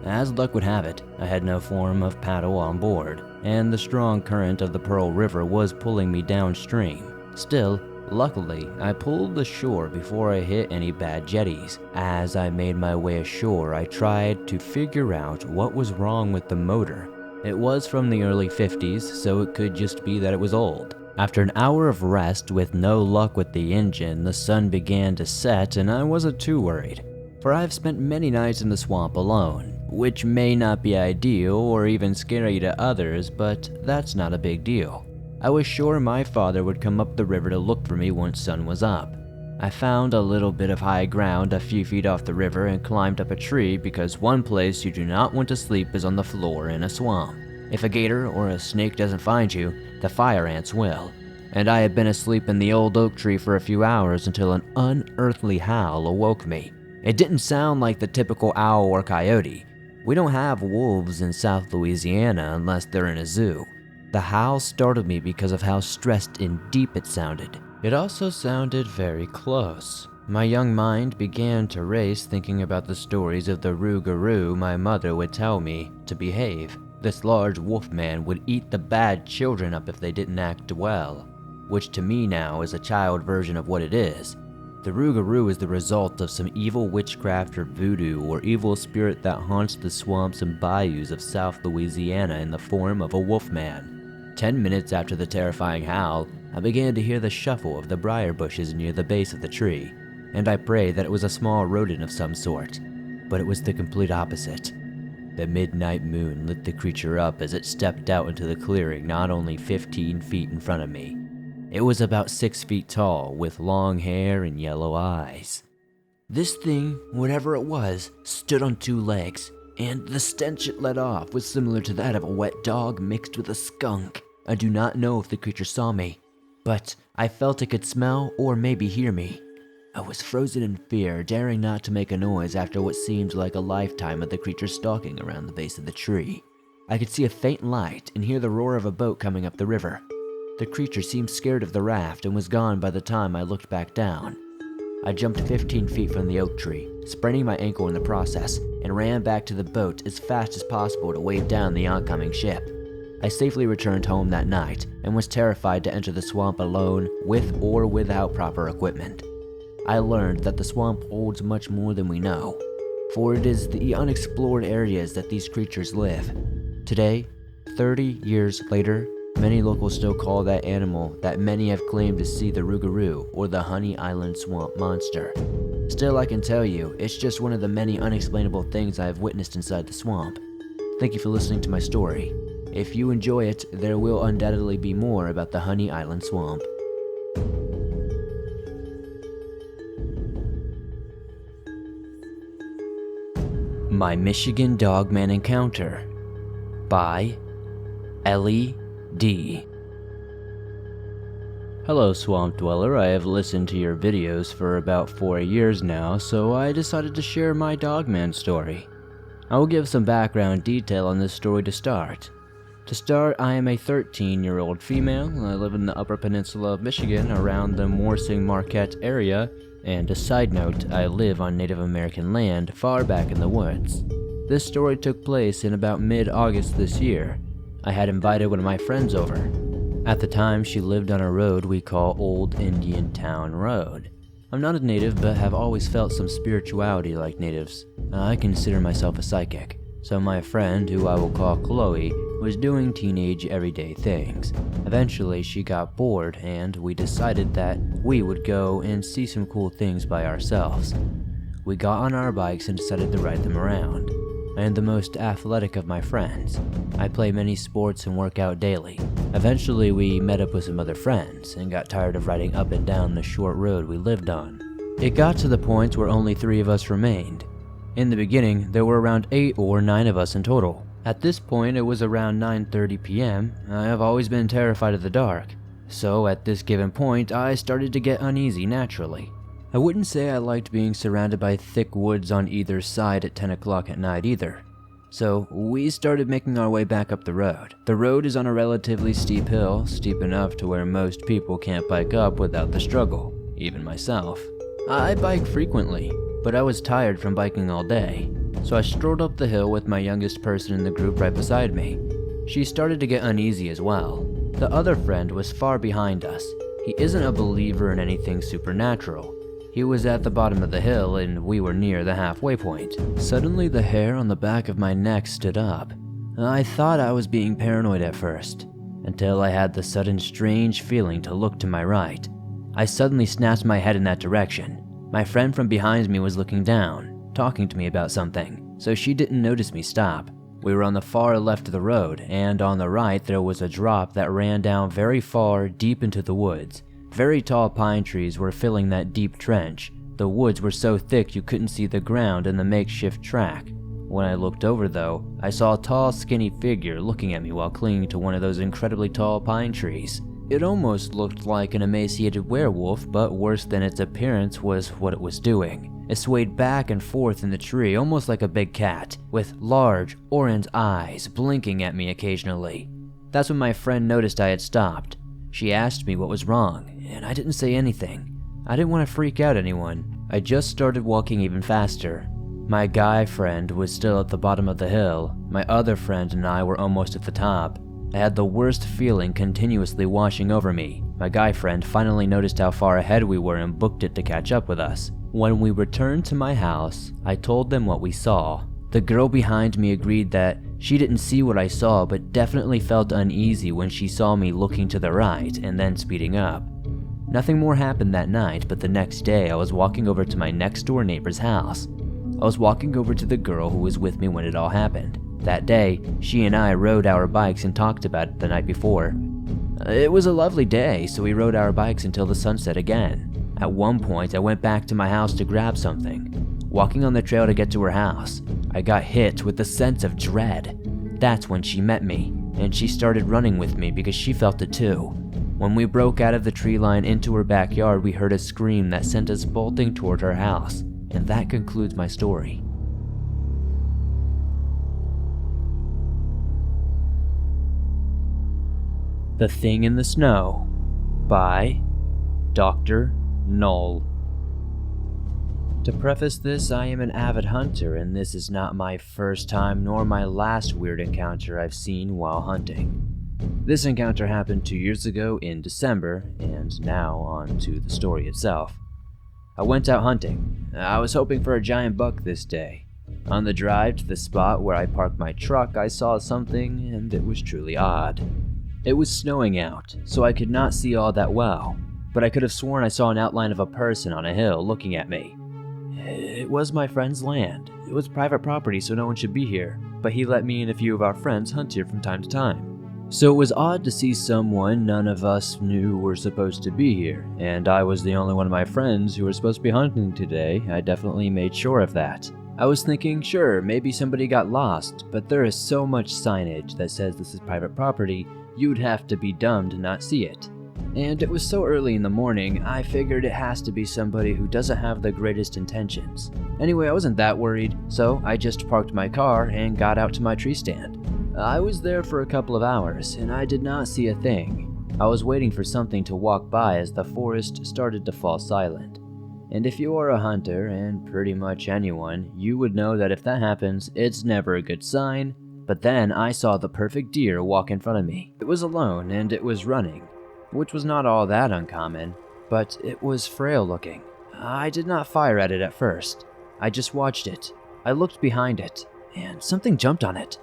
As luck would have it, I had no form of paddle on board, and the strong current of the Pearl River was pulling me downstream. Still, luckily, I pulled ashore before I hit any bad jetties. As I made my way ashore, I tried to figure out what was wrong with the motor. It was from the early 50s, so it could just be that it was old. After an hour of rest with no luck with the engine, the sun began to set and I wasn't too worried, for I've spent many nights in the swamp alone, which may not be ideal or even scary to others, but that's not a big deal. I was sure my father would come up the river to look for me once sun was up. I found a little bit of high ground a few feet off the river and climbed up a tree because one place you do not want to sleep is on the floor in a swamp. If a gator or a snake doesn't find you, the fire ants will. And I had been asleep in the old oak tree for a few hours until an unearthly howl awoke me. It didn't sound like the typical owl or coyote. We don't have wolves in South Louisiana unless they're in a zoo. The howl startled me because of how stressed and deep it sounded. It also sounded very close. My young mind began to race thinking about the stories of the rougarou my mother would tell me to behave. This large wolf man would eat the bad children up if they didn't act well, which to me now is a child version of what it is. The rougarou is the result of some evil witchcraft or voodoo or evil spirit that haunts the swamps and bayous of South Louisiana in the form of a wolfman. 10 minutes after the terrifying howl, I began to hear the shuffle of the briar bushes near the base of the tree, and I prayed that it was a small rodent of some sort, but it was the complete opposite. The midnight moon lit the creature up as it stepped out into the clearing not only 15 feet in front of me. It was about 6 feet tall, with long hair and yellow eyes. This thing, whatever it was, stood on 2 legs, and the stench it let off was similar to that of a wet dog mixed with a skunk. I do not know if the creature saw me, but I felt it could smell or maybe hear me. I was frozen in fear, daring not to make a noise after what seemed like a lifetime of the creature stalking around the base of the tree. I could see a faint light and hear the roar of a boat coming up the river. The creature seemed scared of the raft and was gone by the time I looked back down. I jumped 15 feet from the oak tree, spraining my ankle in the process, and ran back to the boat as fast as possible to wave down the oncoming ship. I safely returned home that night and was terrified to enter the swamp alone, with or without proper equipment. I learned that the swamp holds much more than we know, for it is the unexplored areas that these creatures live. Today, 30 years later, many locals still call that animal that many have claimed to see the Rougarou or the Honey Island Swamp Monster. Still, I can tell you, it's just one of the many unexplainable things I have witnessed inside the swamp. Thank you for listening to my story. If you enjoy it, there will undoubtedly be more about the Honey Island Swamp. My Michigan Dogman Encounter by Ellie D. Hello, Swamp Dweller. I have listened to your videos for about 4 years now, so I decided to share my Dogman story. I will give some background detail on this story to start. To start, I am a 13-year-old female. I live in the Upper Peninsula of Michigan around the Morsing-Marquette area, and a side note, I live on Native American land far back in the woods. This story took place in about mid-August this year. I had invited one of my friends over. At the time, she lived on a road we call Old Indian Town Road. I'm not a native, but have always felt some spirituality like natives. I consider myself a psychic, so my friend, who I will call Chloe, was doing teenage everyday things. Eventually, she got bored, and we decided that we would go and see some cool things by ourselves. We got on our bikes and decided to ride them around. I am the most athletic of my friends. I play many sports and work out daily. Eventually, we met up with some other friends and got tired of riding up and down the short road we lived on. It got to the point where only 3 of us remained. In the beginning, there were around 8 or 9 of us in total. At this point, it was around 9:30 p.m. I have always been terrified of the dark, so at this given point, I started to get uneasy naturally. I wouldn't say I liked being surrounded by thick woods on either side at 10 o'clock at night either. So we started making our way back up the road. The road is on a relatively steep hill, steep enough to where most people can't bike up without the struggle, even myself. I bike frequently, but I was tired from biking all day, so I strolled up the hill with my youngest person in the group right beside me. She started to get uneasy as well. The other friend was far behind us. He isn't a believer in anything supernatural. He was at the bottom of the hill and we were near the halfway point. Suddenly the hair on the back of my neck stood up. I thought I was being paranoid at first, until I had the sudden strange feeling to look to my right. I suddenly snapped my head in that direction. My friend from behind me was looking down, talking to me about something, so she didn't notice me stop. We were on the far left of the road, and on the right there was a drop that ran down very far deep into the woods. Very tall pine trees were filling that deep trench. The woods were so thick you couldn't see the ground and the makeshift track. When I looked over though, I saw a tall, skinny figure looking at me while clinging to one of those incredibly tall pine trees. It almost looked like an emaciated werewolf, but worse than its appearance was what it was doing. It swayed back and forth in the tree almost like a big cat, with large, orange eyes blinking at me occasionally. That's when my friend noticed I had stopped. She asked me what was wrong, and I didn't say anything. I didn't want to freak out anyone. I just started walking even faster. My guy friend was still at the bottom of the hill. My other friend and I were almost at the top. I had the worst feeling continuously washing over me. My guy friend finally noticed how far ahead we were and booked it to catch up with us. When we returned to my house, I told them what we saw. The girl behind me agreed that she didn't see what I saw, but definitely felt uneasy when she saw me looking to the right and then speeding up. Nothing more happened that night, but the next day I was walking over to my next door neighbor's house. I was walking over to the girl who was with me when it all happened. That day, she and I rode our bikes and talked about it the night before. It was a lovely day, so we rode our bikes until the sunset again. At one point, I went back to my house to grab something. Walking on the trail to get to her house, I got hit with a sense of dread. That's when she met me, and she started running with me because she felt it too. When we broke out of the tree line into her backyard, we heard a scream that sent us bolting toward her house, and that concludes my story. The Thing in the Snow by Dr. Null. To preface this, I am an avid hunter, and this is not my first time nor my last weird encounter I've seen while hunting. This encounter happened 2 years ago in December, and now on to the story itself. I went out hunting. I was hoping for a giant buck this day. On the drive to the spot where I parked my truck, I saw something, and it was truly odd. It was snowing out, so I could not see all that well, but I could have sworn I saw an outline of a person on a hill looking at me. It was my friend's land. It was private property, so no one should be here, but he let me and a few of our friends hunt here from time to time. So it was odd to see someone none of us knew were supposed to be here, and I was the only one of my friends who were supposed to be hunting today. I definitely made sure of that. I was thinking, sure, maybe somebody got lost, but there is so much signage that says this is private property, you'd have to be dumb to not see it. And it was so early in the morning, I figured it has to be somebody who doesn't have the greatest intentions. Anyway, I wasn't that worried, so I just parked my car and got out to my tree stand. I was there for a couple of hours, and I did not see a thing. I was waiting for something to walk by as the forest started to fall silent. And if you are a hunter, and pretty much anyone, you would know that if that happens, it's never a good sign. But then I saw the perfect deer walk in front of me. It was alone, and it was running, which was not all that uncommon, but it was frail looking. I did not fire at it at first. I just watched it. I looked behind it, and something jumped on it.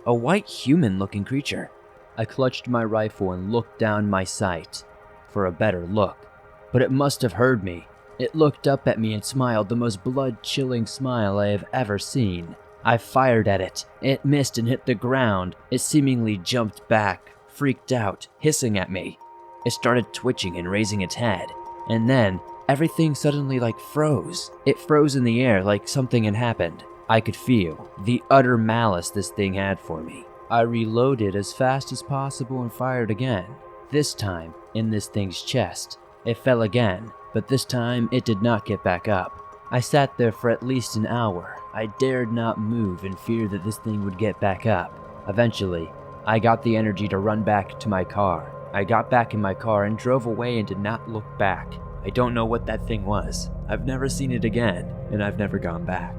A white human-looking creature. I clutched my rifle and looked down my sight for a better look, but it must have heard me. It looked up at me and smiled the most blood-chilling smile I have ever seen. I fired at it. It missed and hit the ground. It seemingly jumped back, freaked out, hissing at me. It started twitching and raising its head, and then everything suddenly froze. It froze in the air like something had happened. I could feel the utter malice this thing had for me. I reloaded as fast as possible and fired again. This time, in this thing's chest. It fell again, but this time it did not get back up. I sat there for at least an hour. I dared not move in fear that this thing would get back up. Eventually, I got the energy to run back to my car. I got back in my car and drove away and did not look back. I don't know what that thing was. I've never seen it again, and I've never gone back.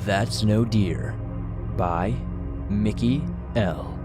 That's No Deer by Mickey L.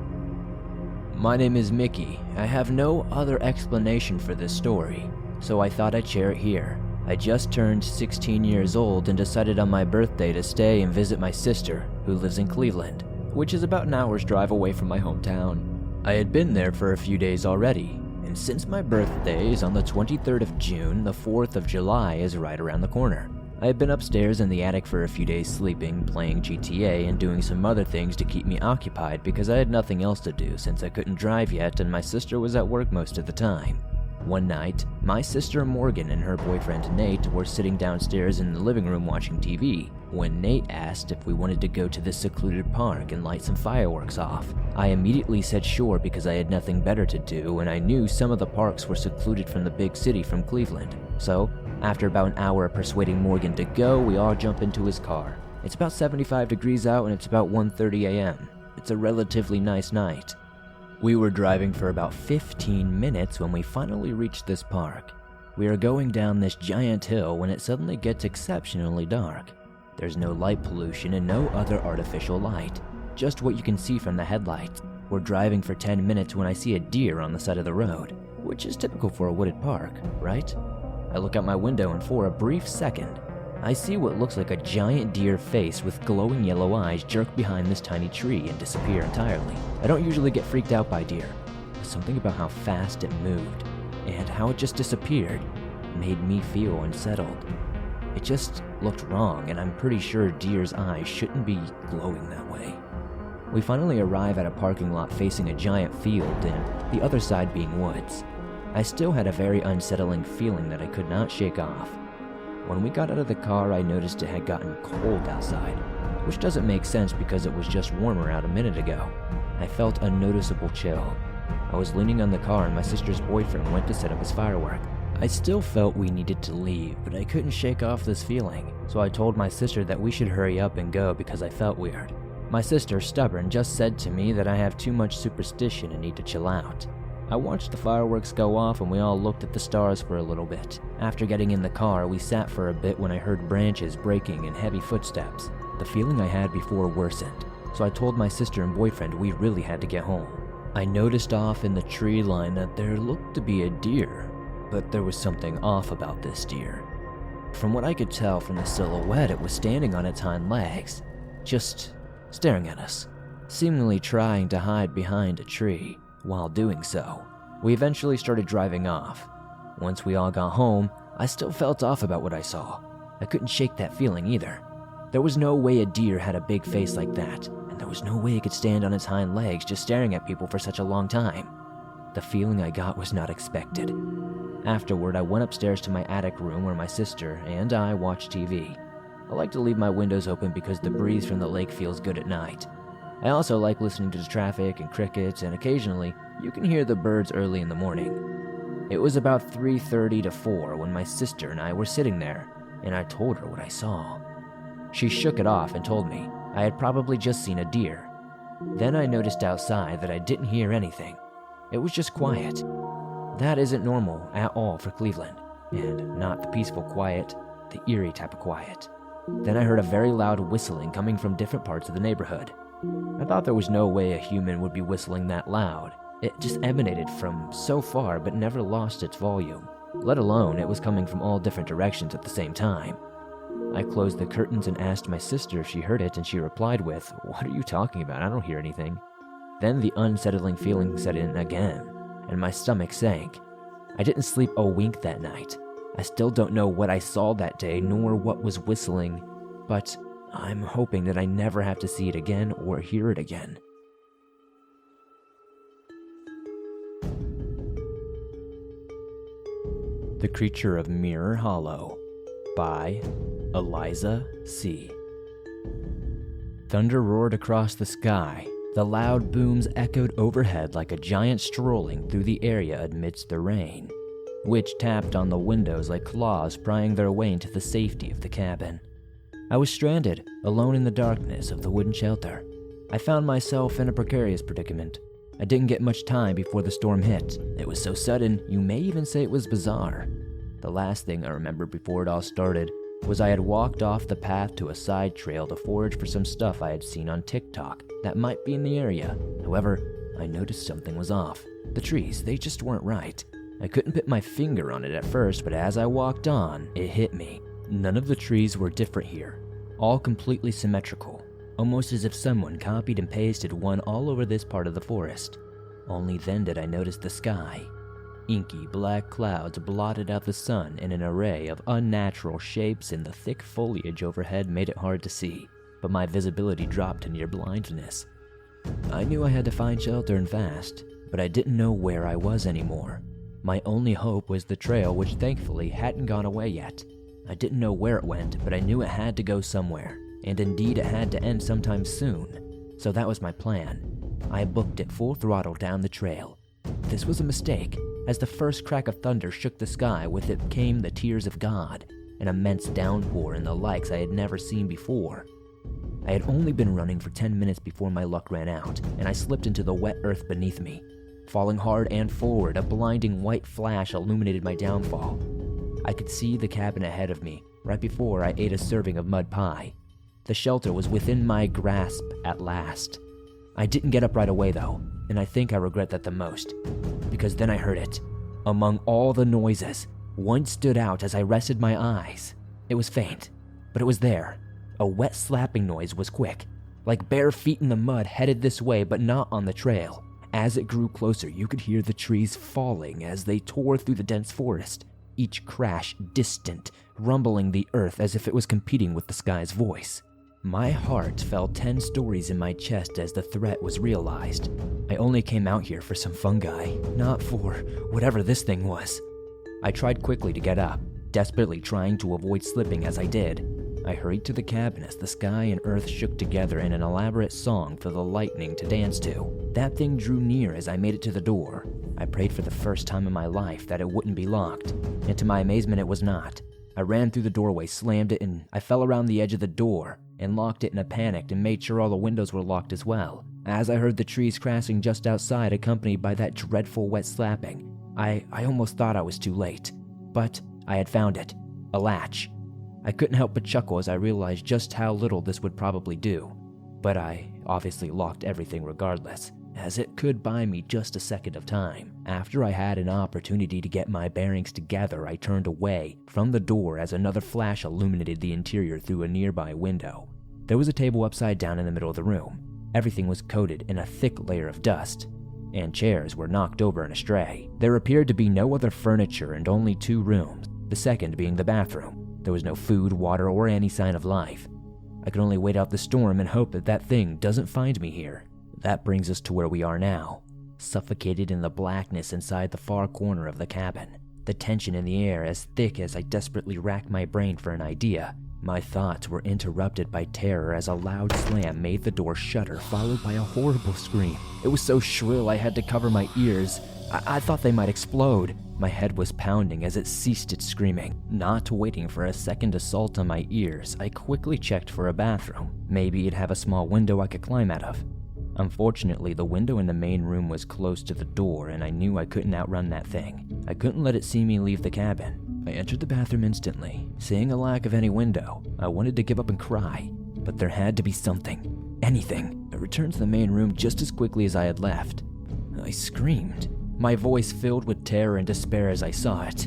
My name is Mickey. I have no other explanation for this story, so I thought I'd share it here. I just turned 16 years old and decided on my birthday to stay and visit my sister, who lives in Cleveland, which is about an hour's drive away from my hometown. I had been there for a few days already, and since my birthday is on the 23rd of June, the 4th of July is right around the corner. I had been upstairs in the attic for a few days sleeping, playing GTA, and doing some other things to keep me occupied because I had nothing else to do since I couldn't drive yet and my sister was at work most of the time. One night, my sister Morgan and her boyfriend Nate were sitting downstairs in the living room watching TV when Nate asked if we wanted to go to this secluded park and light some fireworks off. I immediately said sure because I had nothing better to do and I knew some of the parks were secluded from the big city from Cleveland. So, after about an hour of persuading Morgan to go, we all jump into his car. It's about 75 degrees out and it's about 1:30 a.m. It's a relatively nice night. We were driving for about 15 minutes when we finally reached this park. We are going down this giant hill when it suddenly gets exceptionally dark. There's no light pollution and no other artificial light, just what you can see from the headlights. We're driving for 10 minutes when I see a deer on the side of the road, which is typical for a wooded park, right? I look out my window and for a brief second, I see what looks like a giant deer face with glowing yellow eyes jerk behind this tiny tree and disappear entirely. I don't usually get freaked out by deer, but something about how fast it moved and how it just disappeared made me feel unsettled. It just looked wrong, and I'm pretty sure deer's eyes shouldn't be glowing that way. We finally arrive at a parking lot facing a giant field and the other side being woods. I still had a very unsettling feeling that I could not shake off. When we got out of the car, I noticed it had gotten cold outside, which doesn't make sense because it was just warmer out a minute ago. I felt a noticeable chill. I was leaning on the car and my sister's boyfriend went to set up his firework. I still felt we needed to leave, but I couldn't shake off this feeling, so I told my sister that we should hurry up and go because I felt weird. My sister, stubborn, just said to me that I have too much superstition and need to chill out. I watched the fireworks go off and we all looked at the stars for a little bit. After getting in the car, we sat for a bit when I heard branches breaking and heavy footsteps. The feeling I had before worsened, so I told my sister and boyfriend we really had to get home. I noticed off in the tree line that there looked to be a deer, but there was something off about this deer. From what I could tell from the silhouette, it was standing on its hind legs, just staring at us, seemingly trying to hide behind a tree. While doing so, we eventually started driving off. Once we all got home, I still felt off about what I saw. I couldn't shake that feeling either. There was no way a deer had a big face like that, and there was no way it could stand on its hind legs just staring at people for such a long time. The feeling I got was not expected. Afterward, I went upstairs to my attic room where my sister and I watched TV. I like to leave my windows open because the breeze from the lake feels good at night. I also like listening to the traffic and crickets, and occasionally you can hear the birds early in the morning. It was about 3:30 to 4 when my sister and I were sitting there, and I told her what I saw. She shook it off and told me I had probably just seen a deer. Then I noticed outside that I didn't hear anything. It was just quiet. That isn't normal at all for Cleveland, and not the peaceful quiet, the eerie type of quiet. Then I heard a very loud whistling coming from different parts of the neighborhood. I thought there was no way a human would be whistling that loud. It just emanated from so far but never lost its volume, let alone it was coming from all different directions at the same time. I closed the curtains and asked my sister if she heard it, and she replied with, "What are you talking about? I don't hear anything." Then the unsettling feeling set in again, and my stomach sank. I didn't sleep a wink that night. I still don't know what I saw that day nor what was whistling, but I'm hoping that I never have to see it again or hear it again. The Creature of Mirror Hollow by Eliza C. Thunder roared across the sky. The loud booms echoed overhead like a giant strolling through the area amidst the rain, which tapped on the windows like claws prying their way into the safety of the cabin. I was stranded, alone in the darkness of the wooden shelter. I found myself in a precarious predicament. I didn't get much time before the storm hit. It was so sudden, you may even say it was bizarre. The last thing I remember before it all started was I had walked off the path to a side trail to forage for some stuff I had seen on TikTok that might be in the area. However, I noticed something was off. The trees, they just weren't right. I couldn't put my finger on it at first, but as I walked on, it hit me. None of the trees were different here, all completely symmetrical, almost as if someone copied and pasted one all over this part of the forest. Only then did I notice the sky. Inky black clouds blotted out the sun in an array of unnatural shapes, and the thick foliage overhead made it hard to see, but my visibility dropped to near blindness. I knew I had to find shelter and fast, but I didn't know where I was anymore. My only hope was the trail, which thankfully hadn't gone away yet. I didn't know where it went, but I knew it had to go somewhere, and indeed it had to end sometime soon. So that was my plan. I booked it full throttle down the trail. This was a mistake. As the first crack of thunder shook the sky, with it came the tears of God, an immense downpour and the likes I had never seen before. I had only been running for 10 minutes before my luck ran out, and I slipped into the wet earth beneath me. Falling hard and forward, a blinding white flash illuminated my downfall. I could see the cabin ahead of me, right before I ate a serving of mud pie. The shelter was within my grasp at last. I didn't get up right away though, and I think I regret that the most, because then I heard it. Among all the noises, one stood out as I rested my eyes. It was faint, but it was there. A wet slapping noise was quick, like bare feet in the mud headed this way but not on the trail. As it grew closer, you could hear the trees falling as they tore through the dense forest, each crash distant, rumbling the earth as if it was competing with the sky's voice. My heart fell 10 stories in my chest as the threat was realized. I only came out here for some fungi, not for whatever this thing was. I tried quickly to get up, desperately trying to avoid slipping as I did. I hurried to the cabin as the sky and earth shook together in an elaborate song for the lightning to dance to. That thing drew near as I made it to the door. I prayed for the first time in my life that it wouldn't be locked, and to my amazement it was not. I ran through the doorway, slammed it, and I fell around the edge of the door and locked it in a panic and made sure all the windows were locked as well. As I heard the trees crashing just outside, accompanied by that dreadful wet slapping, I almost thought I was too late. But I had found it. A latch. I couldn't help but chuckle as I realized just how little this would probably do. But I obviously locked everything regardless, as it could buy me just a second of time. After I had an opportunity to get my bearings together, I turned away from the door as another flash illuminated the interior through a nearby window. There was a table upside down in the middle of the room. Everything was coated in a thick layer of dust, and chairs were knocked over and astray. There appeared to be no other furniture and only 2 rooms, the second being the bathroom. There was no food, water, or any sign of life. I could only wait out the storm and hope that thing doesn't find me here. That brings us to where we are now, suffocated in the blackness inside the far corner of the cabin. The tension in the air as thick as I desperately racked my brain for an idea. My thoughts were interrupted by terror as a loud slam made the door shudder, followed by a horrible scream. It was so shrill I had to cover my ears. I thought they might explode. My head was pounding as it ceased its screaming. Not waiting for a second assault on my ears, I quickly checked for a bathroom. Maybe it'd have a small window I could climb out of. Unfortunately, the window in the main room was close to the door, and I knew I couldn't outrun that thing. I couldn't let it see me leave the cabin. I entered the bathroom instantly. Seeing a lack of any window, I wanted to give up and cry, but there had to be something. Anything. I returned to the main room just as quickly as I had left. I screamed, my voice filled with terror and despair as I saw it.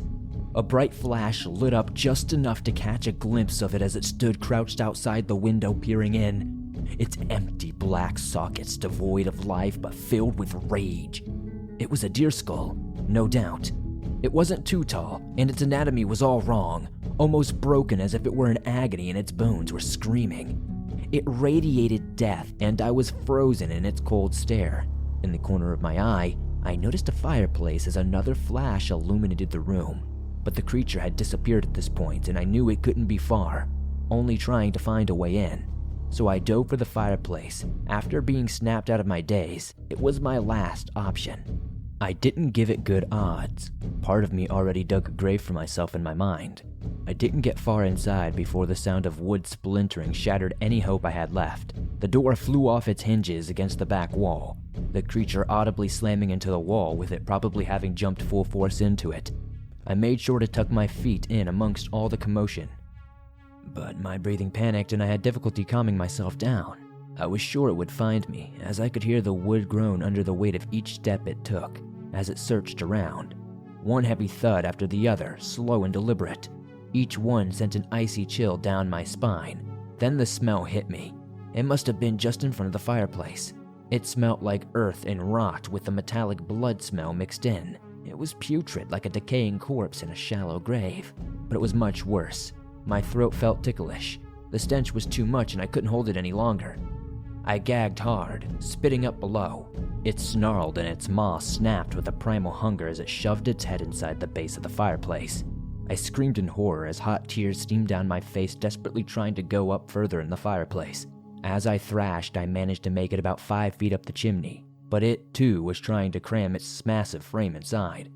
A bright flash lit up just enough to catch a glimpse of it as it stood crouched outside the window peering in. Its empty black sockets devoid of life but filled with rage. It was a deer skull, no doubt. It wasn't too tall, and its anatomy was all wrong, almost broken as if it were in agony and its bones were screaming. It radiated death, and I was frozen in its cold stare. In the corner of my eye, I noticed a fireplace as another flash illuminated the room. But the creature had disappeared at this point, and I knew it couldn't be far, only trying to find a way in. So I dove for the fireplace. After being snapped out of my daze, it was my last option. I didn't give it good odds. Part of me already dug a grave for myself in my mind. I didn't get far inside before the sound of wood splintering shattered any hope I had left. The door flew off its hinges against the back wall, the creature audibly slamming into the wall with it probably having jumped full force into it. I made sure to tuck my feet in amongst all the commotion. But my breathing panicked and I had difficulty calming myself down. I was sure it would find me, as I could hear the wood groan under the weight of each step it took, as it searched around. One heavy thud after the other, slow and deliberate. Each one sent an icy chill down my spine. Then the smell hit me. It must have been just in front of the fireplace. It smelt like earth and rot with the metallic blood smell mixed in. It was putrid, like a decaying corpse in a shallow grave. But it was much worse. My throat felt ticklish. The stench was too much and I couldn't hold it any longer. I gagged hard, spitting up below. It snarled and its maw snapped with a primal hunger as it shoved its head inside the base of the fireplace. I screamed in horror as hot tears steamed down my face, desperately trying to go up further in the fireplace. As I thrashed, I managed to make it about 5 feet up the chimney, but it too was trying to cram its massive frame inside.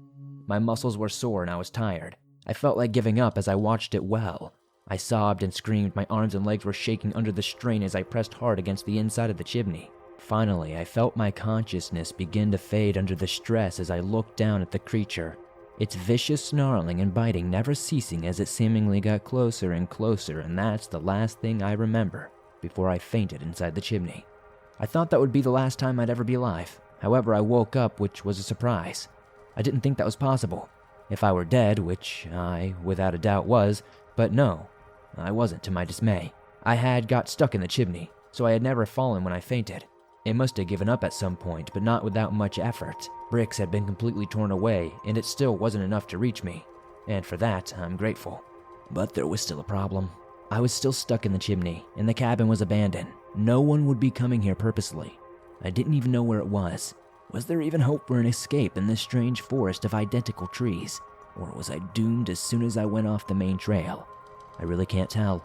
My muscles were sore and I was tired. I felt like giving up as I watched it well. I sobbed and screamed, my arms and legs were shaking under the strain as I pressed hard against the inside of the chimney. Finally, I felt my consciousness begin to fade under the stress as I looked down at the creature, its vicious snarling and biting never ceasing as it seemingly got closer and closer, and that's the last thing I remember before I fainted inside the chimney. I thought that would be the last time I'd ever be alive. However, I woke up, which was a surprise. I didn't think that was possible. If I were dead, which I, without a doubt, was, but no, I wasn't to my dismay. I had got stuck in the chimney, so I had never fallen when I fainted. It must have given up at some point, but not without much effort. Bricks had been completely torn away, and it still wasn't enough to reach me, and for that, I'm grateful. But there was still a problem. I was still stuck in the chimney, and the cabin was abandoned. No one would be coming here purposely. I didn't even know where it was. Was there even hope for an escape in this strange forest of identical trees? Or was I doomed as soon as I went off the main trail? I really can't tell.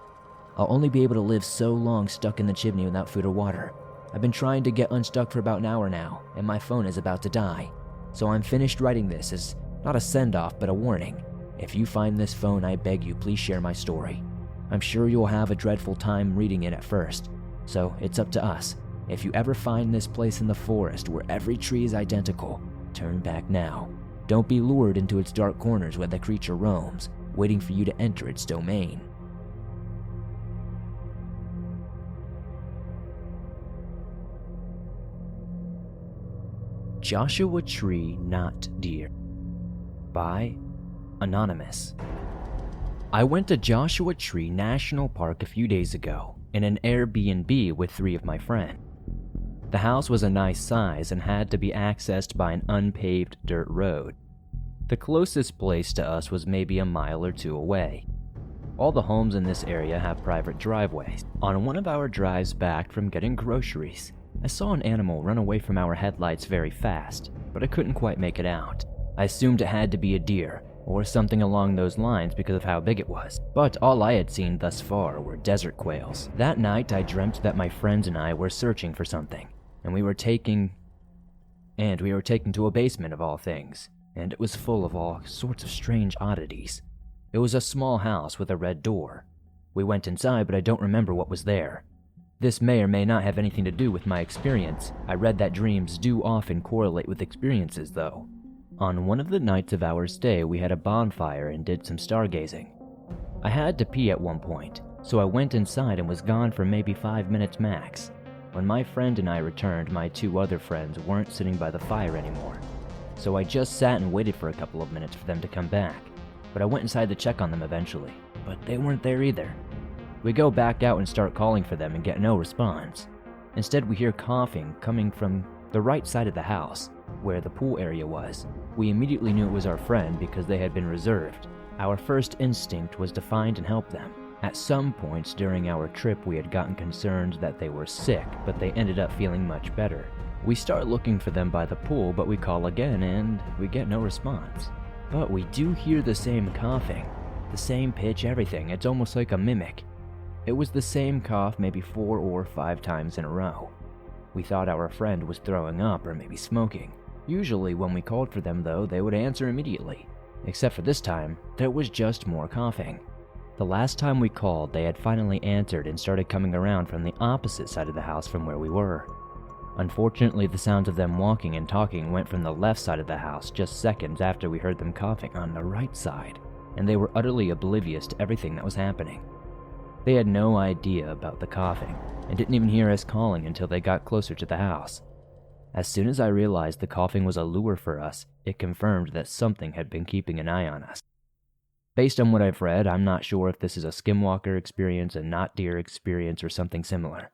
I'll only be able to live so long stuck in the chimney without food or water. I've been trying to get unstuck for about an hour now, and my phone is about to die. So I'm finished writing this as not a send-off, but a warning. If you find this phone, I beg you, please share my story. I'm sure you'll have a dreadful time reading it at first, so it's up to us. If you ever find this place in the forest where every tree is identical, turn back now. Don't be lured into its dark corners where the creature roams, waiting for you to enter its domain. Joshua Tree Not Deer by Anonymous. I went to Joshua Tree National Park a few days ago in an Airbnb with 3 of my friends. The house was a nice size and had to be accessed by an unpaved dirt road. The closest place to us was maybe a mile or 2 away. All the homes in this area have private driveways. On one of our drives back from getting groceries, I saw an animal run away from our headlights very fast, but I couldn't quite make it out. I assumed it had to be a deer, or something along those lines because of how big it was, but all I had seen thus far were desert quails. That night I dreamt that my friends and I were searching for something, and we were taken to a basement of all things, and it was full of all sorts of strange oddities. It was a small house with a red door. We went inside, but I don't remember what was there. This may or may not have anything to do with my experience. I read that dreams do often correlate with experiences, though. On one of the nights of our stay, we had a bonfire and did some stargazing. I had to pee at one point, so I went inside and was gone for maybe 5 minutes max. When my friend and I returned, my 2 other friends weren't sitting by the fire anymore, so I just sat and waited for a couple of minutes for them to come back. But I went inside to check on them eventually, but they weren't there either. We go back out and start calling for them and get no response. Instead, we hear coughing coming from the right side of the house, where the pool area was. We immediately knew it was our friend because they had been reserved. Our first instinct was to find and help them. At some points during our trip, we had gotten concerned that they were sick, but they ended up feeling much better. We start looking for them by the pool, but we call again and we get no response. But we do hear the same coughing, the same pitch, everything. It's almost like a mimic. It was the same cough maybe 4 or 5 times in a row. We thought our friend was throwing up or maybe smoking. Usually when we called for them though, they would answer immediately. Except for this time, there was just more coughing. The last time we called, they had finally answered and started coming around from the opposite side of the house from where we were. Unfortunately, the sounds of them walking and talking went from the left side of the house just seconds after we heard them coughing on the right side, and they were utterly oblivious to everything that was happening. They had no idea about the coughing, and didn't even hear us calling until they got closer to the house. As soon as I realized the coughing was a lure for us, it confirmed that something had been keeping an eye on us. Based on what I've read, I'm not sure if this is a skinwalker experience, a not deer experience, or something similar.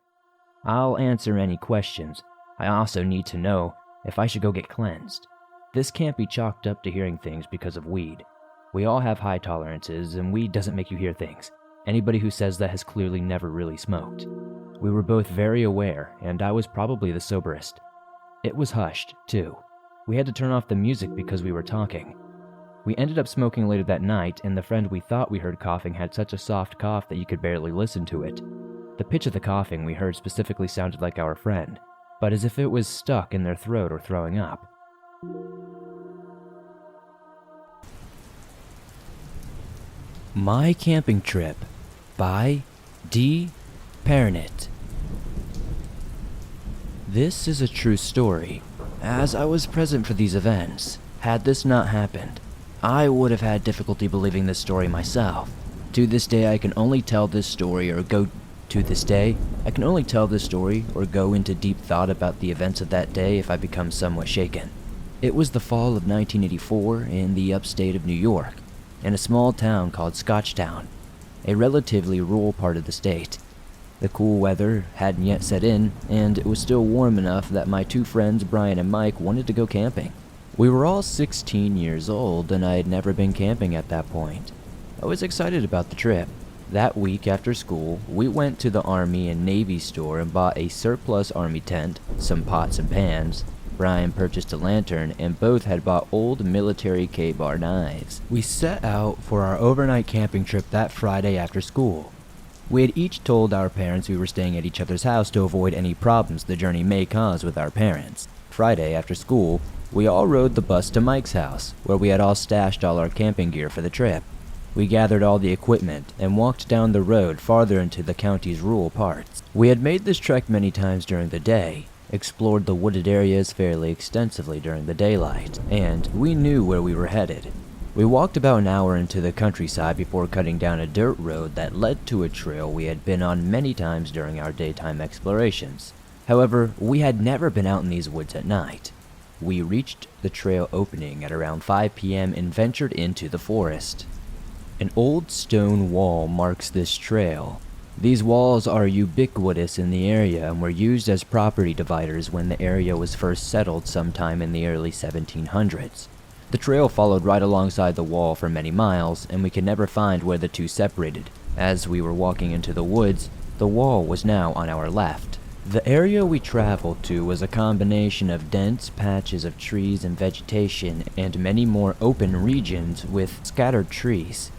I'll answer any questions. I also need to know if I should go get cleansed. This can't be chalked up to hearing things because of weed. We all have high tolerances, and weed doesn't make you hear things. Anybody who says that has clearly never really smoked. We were both very aware, and I was probably the soberest. It was hushed, too. We had to turn off the music because we were talking. We ended up smoking later that night, and the friend we thought we heard coughing had such a soft cough that you could barely listen to it. The pitch of the coughing we heard specifically sounded like our friend, but as if it was stuck in their throat or throwing up. My Camping Trip by D. Parnett. This is a true story, as I was present for these events. Had this not happened, I would have had difficulty believing this story myself. To this day, I can only tell this story or go into deep thought about the events of that day if I become somewhat shaken. It was the fall of 1984 in the upstate of New York, in a small town called Scotchtown, a relatively rural part of the state. The cool weather hadn't yet set in, and it was still warm enough that my 2 friends, Brian and Mike, wanted to go camping. We were all 16 years old, and I had never been camping at that point. I was excited about the trip. That week after school, we went to the Army and Navy store and bought a surplus Army tent, some pots and pans. Brian purchased a lantern, and both had bought old military K-bar knives. We set out for our overnight camping trip that Friday after school. We had each told our parents we were staying at each other's house to avoid any problems the journey may cause with our parents. Friday after school, we all rode the bus to Mike's house, where we had all stashed all our camping gear for the trip. We gathered all the equipment and walked down the road farther into the county's rural parts. We had made this trek many times during the day, explored the wooded areas fairly extensively during the daylight, and we knew where we were headed. We walked about an hour into the countryside before cutting down a dirt road that led to a trail we had been on many times during our daytime explorations. However, we had never been out in these woods at night. We reached the trail opening at around 5 p.m. and ventured into the forest. An old stone wall marks this trail. These walls are ubiquitous in the area and were used as property dividers when the area was first settled sometime in the early 1700s. The trail followed right alongside the wall for many miles, and we could never find where the two separated. As we were walking into the woods, the wall was now on our left. The area we traveled to was a combination of dense patches of trees and vegetation and many more open regions with scattered trees.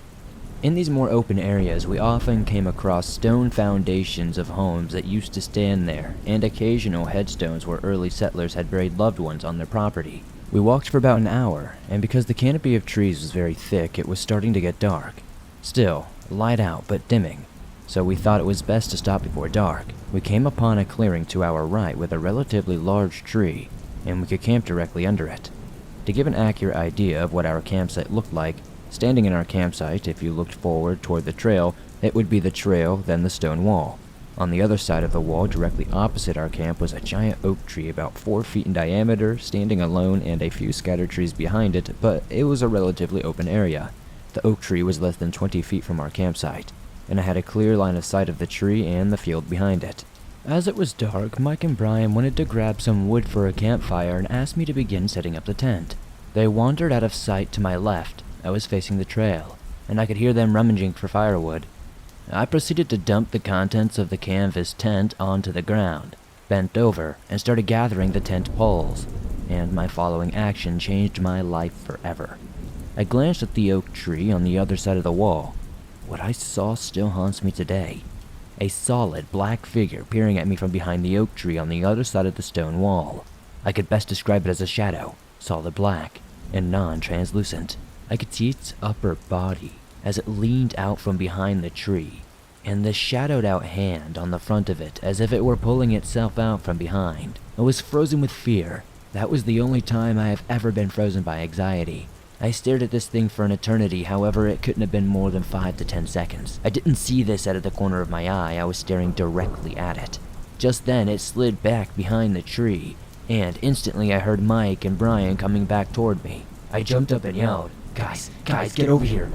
In these more open areas, we often came across stone foundations of homes that used to stand there, and occasional headstones where early settlers had buried loved ones on their property. We walked for about an hour, and because the canopy of trees was very thick, it was starting to get dark. Still, light out but dimming, so we thought it was best to stop before dark. We came upon a clearing to our right with a relatively large tree, and we could camp directly under it. To give an accurate idea of what our campsite looked like, standing in our campsite, if you looked forward toward the trail, it would be the trail, then the stone wall. On the other side of the wall, directly opposite our camp, was a giant oak tree about 4 feet in diameter, standing alone, and a few scattered trees behind it, but it was a relatively open area. The oak tree was less than 20 feet from our campsite, and I had a clear line of sight of the tree and the field behind it. As it was dark, Mike and Brian wanted to grab some wood for a campfire and asked me to begin setting up the tent. They wandered out of sight to my left. I was facing the trail, and I could hear them rummaging for firewood. I proceeded to dump the contents of the canvas tent onto the ground, bent over, and started gathering the tent poles, and my following action changed my life forever. I glanced at the oak tree on the other side of the wall. What I saw still haunts me today. A solid black figure peering at me from behind the oak tree on the other side of the stone wall. I could best describe it as a shadow, solid black, and non-translucent. I could see its upper body as it leaned out from behind the tree, and the shadowed out hand on the front of it as if it were pulling itself out from behind. I was frozen with fear. That was the only time I have ever been frozen by anxiety. I stared at this thing for an eternity, however it couldn't have been more than 5 to 10 seconds. I didn't see this out of the corner of my eye, I was staring directly at it. Just then it slid back behind the tree, and instantly I heard Mike and Brian coming back toward me. I jumped up and yelled, Guys, get over here.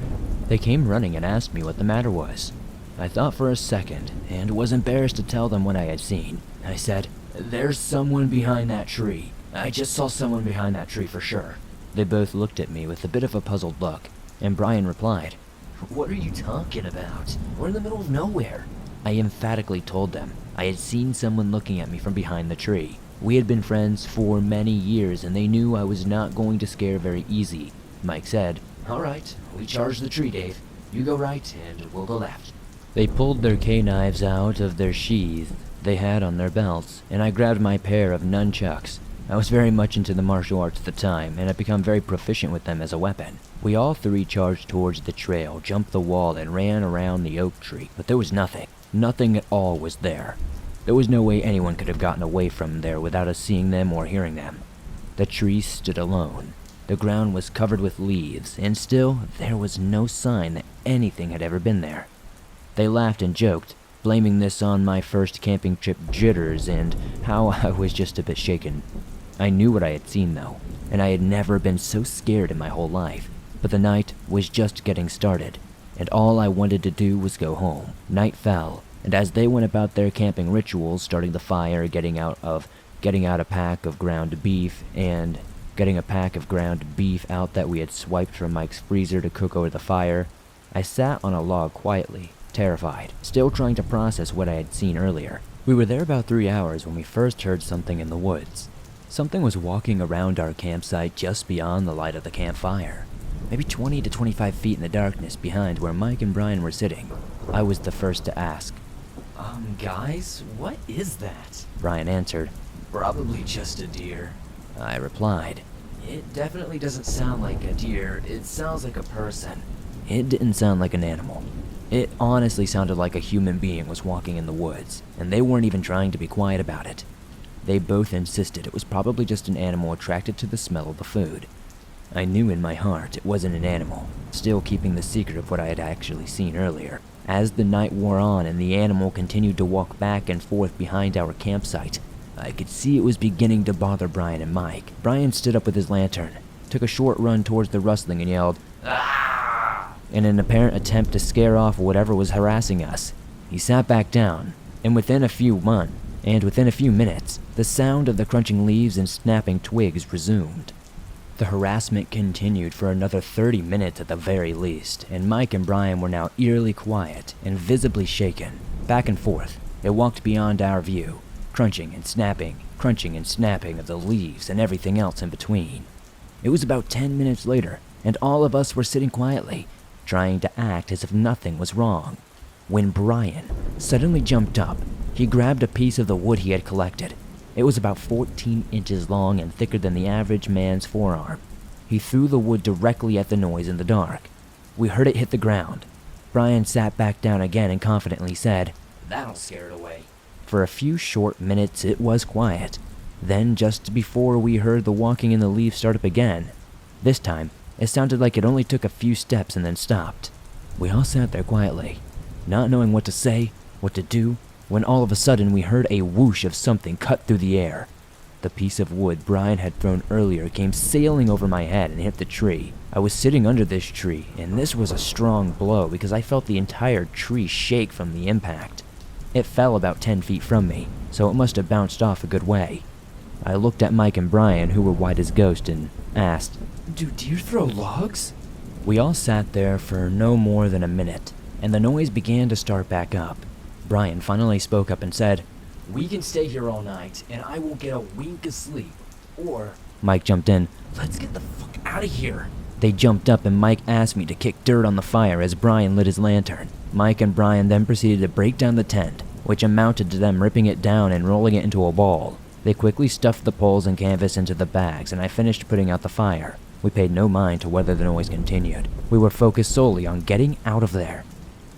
They came running and asked me what the matter was. I thought for a second, and was embarrassed to tell them what I had seen. I said, There's someone behind that tree. I just saw someone behind that tree for sure. They both looked at me with a bit of a puzzled look, and Brian replied, What are you talking about? We're in the middle of nowhere. I emphatically told them I had seen someone looking at me from behind the tree. We had been friends for many years, and they knew I was not going to scare very easy. Mike said, All right, we charge the tree, Dave. You go right, and we'll go left. They pulled their K-knives out of their sheath they had on their belts, and I grabbed my pair of nunchucks. I was very much into the martial arts at the time, and had become very proficient with them as a weapon. We all three charged towards the trail, jumped the wall, and ran around the oak tree, but there was nothing. Nothing at all was there. There was no way anyone could have gotten away from there without us seeing them or hearing them. The tree stood alone. The ground was covered with leaves, and still there was no sign that anything had ever been there. They laughed and joked, blaming this on my first camping trip jitters and how I was just a bit shaken. I knew what I had seen though, and I had never been so scared in my whole life. But the night was just getting started, and all I wanted to do was go home. Night fell, and as they went about their camping rituals, starting the fire, getting out a pack of ground beef, and getting a pack of ground beef out that we had swiped from Mike's freezer to cook over the fire, I sat on a log quietly, terrified, still trying to process what I had seen earlier. We were there about 3 hours when we first heard something in the woods. Something was walking around our campsite just beyond the light of the campfire, maybe 20 to 25 feet in the darkness behind where Mike and Brian were sitting. I was the first to ask. Guys, what is that? Brian answered. Probably just a deer. I replied. It definitely doesn't sound like a deer. It sounds like a person. It didn't sound like an animal. It honestly sounded like a human being was walking in the woods, and they weren't even trying to be quiet about it. They both insisted it was probably just an animal attracted to the smell of the food. I knew in my heart it wasn't an animal, still keeping the secret of what I had actually seen earlier. As the night wore on and the animal continued to walk back and forth behind our campsite, I could see it was beginning to bother Brian and Mike. Brian stood up with his lantern, took a short run towards the rustling and yelled, "Ah!" in an apparent attempt to scare off whatever was harassing us. He sat back down, and within a few minutes, the sound of the crunching leaves and snapping twigs resumed. The harassment continued for another 30 minutes at the very least, and Mike and Brian were now eerily quiet and visibly shaken. Back and forth, it walked beyond our view, crunching and snapping of the leaves and everything else in between. It was about 10 minutes later, and all of us were sitting quietly, trying to act as if nothing was wrong, when Brian suddenly jumped up. He grabbed a piece of the wood he had collected. It was about 14 inches long and thicker than the average man's forearm. He threw the wood directly at the noise in the dark. We heard it hit the ground. Brian sat back down again and confidently said, That'll scare it away. For a few short minutes it was quiet. Then just before we heard the walking in the leaves start up again. This time, it sounded like it only took a few steps and then stopped. We all sat there quietly, not knowing what to say, what to do, when all of a sudden we heard a whoosh of something cut through the air. The piece of wood Brian had thrown earlier came sailing over my head and hit the tree. I was sitting under this tree, and this was a strong blow because I felt the entire tree shake from the impact. It fell about 10 feet from me, so it must have bounced off a good way. I looked at Mike and Brian, who were white as ghost, and asked, Do deer throw logs? We all sat there for no more than a minute, and the noise began to start back up. Brian finally spoke up and said, We can stay here all night, and I won't get a wink of sleep. Or, Mike jumped in. Let's get the fuck out of here. They jumped up and Mike asked me to kick dirt on the fire as Brian lit his lantern. Mike and Brian then proceeded to break down the tent, which amounted to them ripping it down and rolling it into a ball. They quickly stuffed the poles and canvas into the bags, and I finished putting out the fire. We paid no mind to whether the noise continued. We were focused solely on getting out of there.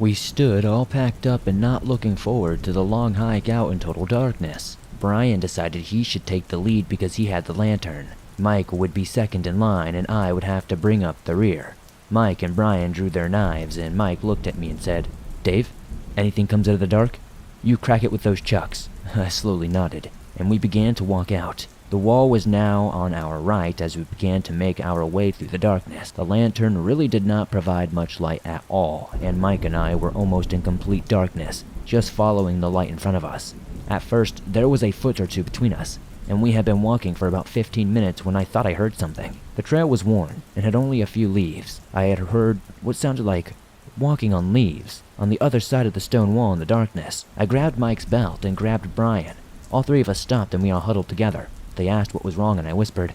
We stood all packed up and not looking forward to the long hike out in total darkness. Brian decided he should take the lead because he had the lantern. Mike would be second in line and I would have to bring up the rear. Mike and Brian drew their knives and Mike looked at me and said, Dave, anything comes out of the dark? You crack it with those chucks. I slowly nodded, and we began to walk out. The wall was now on our right as we began to make our way through the darkness. The lantern really did not provide much light at all, and Mike and I were almost in complete darkness, just following the light in front of us. At first, there was a foot or two between us, and we had been walking for about 15 minutes when I thought I heard something. The trail was worn, and had only a few leaves. I had heard what sounded like walking on leaves, on the other side of the stone wall in the darkness. I grabbed Mike's belt and grabbed Brian. All three of us stopped and we all huddled together. They asked what was wrong and I whispered,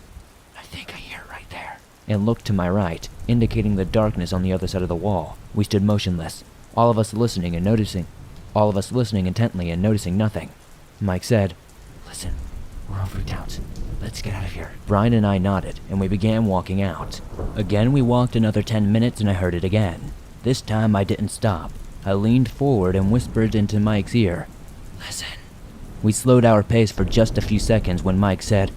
I think I hear it right there. And looked to my right, indicating the darkness on the other side of the wall. We stood motionless, all of us listening intently and noticing nothing. Mike said, Listen, we're all freaked out. Let's get out of here. Brian and I nodded, and we began walking out. Again we walked another 10 minutes and I heard it again. This time I didn't stop. I leaned forward and whispered into Mike's ear, Listen. We slowed our pace for just a few seconds when Mike said,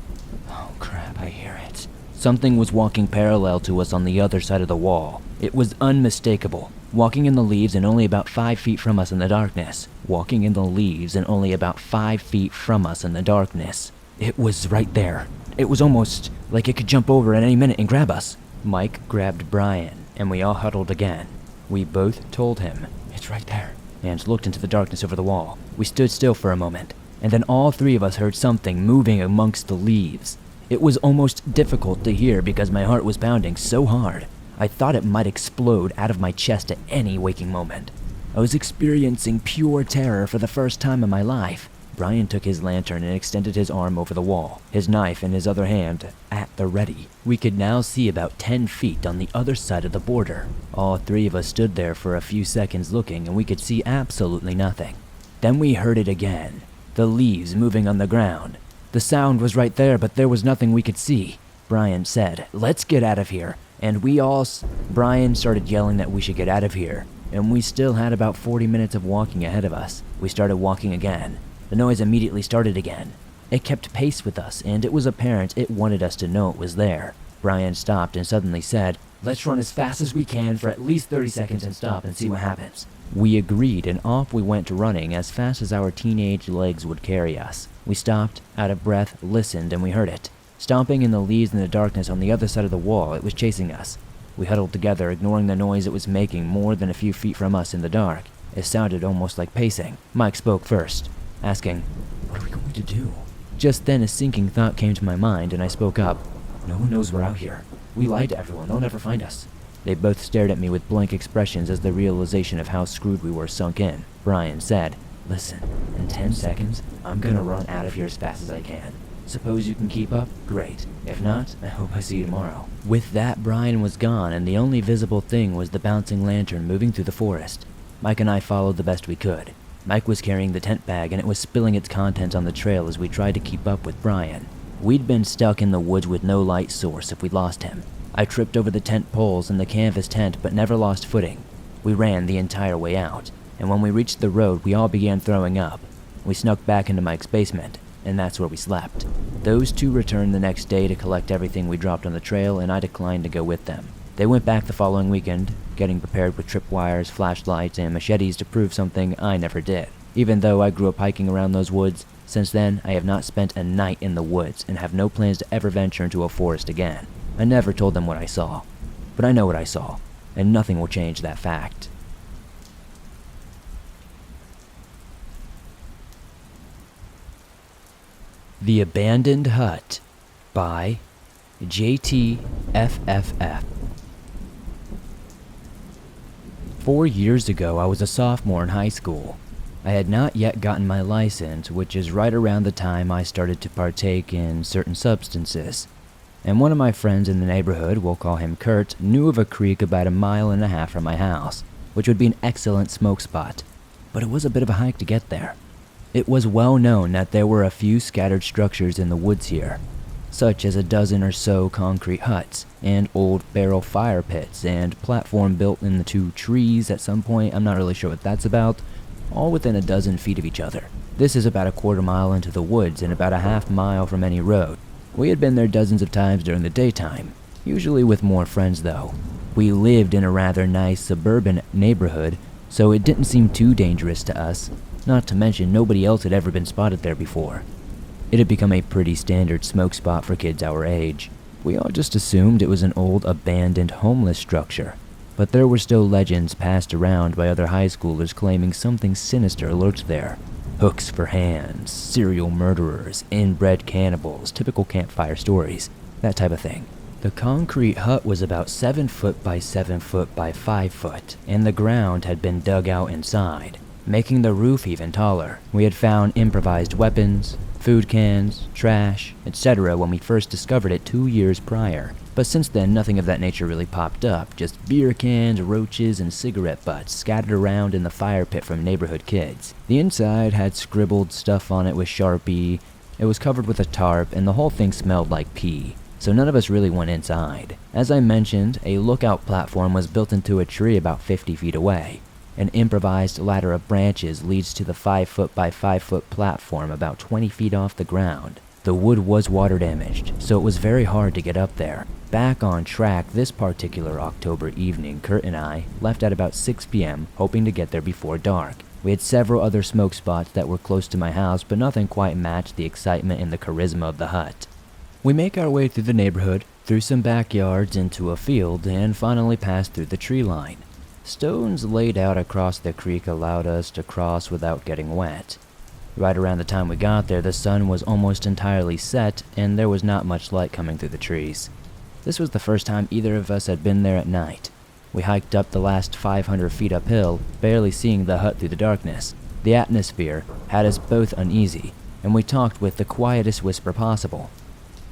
Oh crap, I hear it. Something was walking parallel to us on the other side of the wall. It was unmistakable, walking in the leaves and only about 5 feet from us in the darkness. Walking in the leaves and only about 5 feet from us in the darkness. It was right there. It was almost like it could jump over at any minute and grab us. Mike grabbed Brian, and we all huddled again. We both told him, It's right there, and looked into the darkness over the wall. We stood still for a moment, and then all three of us heard something moving amongst the leaves. It was almost difficult to hear because my heart was pounding so hard. I thought it might explode out of my chest at any waking moment. I was experiencing pure terror for the first time in my life. Brian took his lantern and extended his arm over the wall, his knife in his other hand at the ready. We could now see about 10 feet on the other side of the border. All three of us stood there for a few seconds looking, and we could see absolutely nothing. Then we heard it again. The leaves moving on the ground. The sound was right there, but there was nothing we could see. Brian said, Let's get out of here. And Brian started yelling that we should get out of here, and we still had about 40 minutes of walking ahead of us. We started walking again. The noise immediately started again. It kept pace with us, and it was apparent it wanted us to know it was there. Brian stopped and suddenly said, "Let's run as fast as we can for at least 30 seconds and stop and see what happens." We agreed, and off we went running as fast as our teenage legs would carry us. We stopped, out of breath, listened, and we heard it. Stomping in the leaves in the darkness on the other side of the wall, it was chasing us. We huddled together, ignoring the noise it was making more than a few feet from us in the dark. It sounded almost like pacing. Mike spoke first, asking, "What are we going to do?" Just then a sinking thought came to my mind, and I spoke up. "No one knows we're out here. We lied to everyone. They'll never find us." They both stared at me with blank expressions as the realization of how screwed we were sunk in. Brian said, "Listen, in 10 seconds, I'm gonna run out of here as fast as I can. Suppose you can keep up? Great. If not, I hope I see you tomorrow." With that, Brian was gone, and the only visible thing was the bouncing lantern moving through the forest. Mike and I followed the best we could. Mike was carrying the tent bag, and it was spilling its contents on the trail as we tried to keep up with Brian. We'd been stuck in the woods with no light source if we'd lost him. I tripped over the tent poles and the canvas tent but never lost footing. We ran the entire way out, and when we reached the road we all began throwing up. We snuck back into Mike's basement, and that's where we slept. Those two returned the next day to collect everything we dropped on the trail, and I declined to go with them. They went back the following weekend, getting prepared with tripwires, flashlights, and machetes to prove something I never did. Even though I grew up hiking around those woods, since then I have not spent a night in the woods and have no plans to ever venture into a forest again. I never told them what I saw, but I know what I saw, and nothing will change that fact. The Abandoned Hut by JTFFF. 4 years ago, I was a sophomore in high school. I had not yet gotten my license, which is right around the time I started to partake in certain substances. And one of my friends in the neighborhood, we'll call him Kurt, knew of a creek about 1.5 miles from my house, which would be an excellent smoke spot. But it was a bit of a hike to get there. It was well known that there were a few scattered structures in the woods here, such as a dozen or so concrete huts, and old barrel fire pits, and platform built in the 2 trees at some point. I'm not really sure what that's about, all within a dozen feet of each other. This is about 1/4 mile into the woods and about 1/2 mile from any road. We had been there dozens of times during the daytime, usually with more friends though. We lived in a rather nice suburban neighborhood, so it didn't seem too dangerous to us, not to mention nobody else had ever been spotted there before. It had become a pretty standard smoke spot for kids our age. We all just assumed it was an old abandoned homeless structure, but there were still legends passed around by other high schoolers claiming something sinister lurked there. Hooks for hands, serial murderers, inbred cannibals, typical campfire stories, that type of thing. The concrete hut was about 7 foot by 7 foot by 5 foot, and the ground had been dug out inside, making the roof even taller. We had found improvised weapons, food cans, trash, etc. when we first discovered it 2 years prior. But since then, nothing of that nature really popped up, just beer cans, roaches, and cigarette butts scattered around in the fire pit from neighborhood kids. The inside had scribbled stuff on it with Sharpie, it was covered with a tarp, and the whole thing smelled like pee, so none of us really went inside. As I mentioned, a lookout platform was built into a tree about 50 feet away. An improvised ladder of branches leads to the 5 foot by 5 foot platform about 20 feet off the ground. The wood was water damaged, so it was very hard to get up there. Back on track, this particular October evening, Kurt and I left at about 6 p.m., hoping to get there before dark. We had several other smoke spots that were close to my house, but nothing quite matched the excitement and the charisma of the hut. We make our way through the neighborhood, through some backyards into a field, and finally pass through the tree line. Stones laid out across the creek allowed us to cross without getting wet. Right around the time we got there, the sun was almost entirely set, and there was not much light coming through the trees. This was the first time either of us had been there at night. We hiked up the last 500 feet uphill, barely seeing the hut through the darkness. The atmosphere had us both uneasy, and we talked with the quietest whisper possible.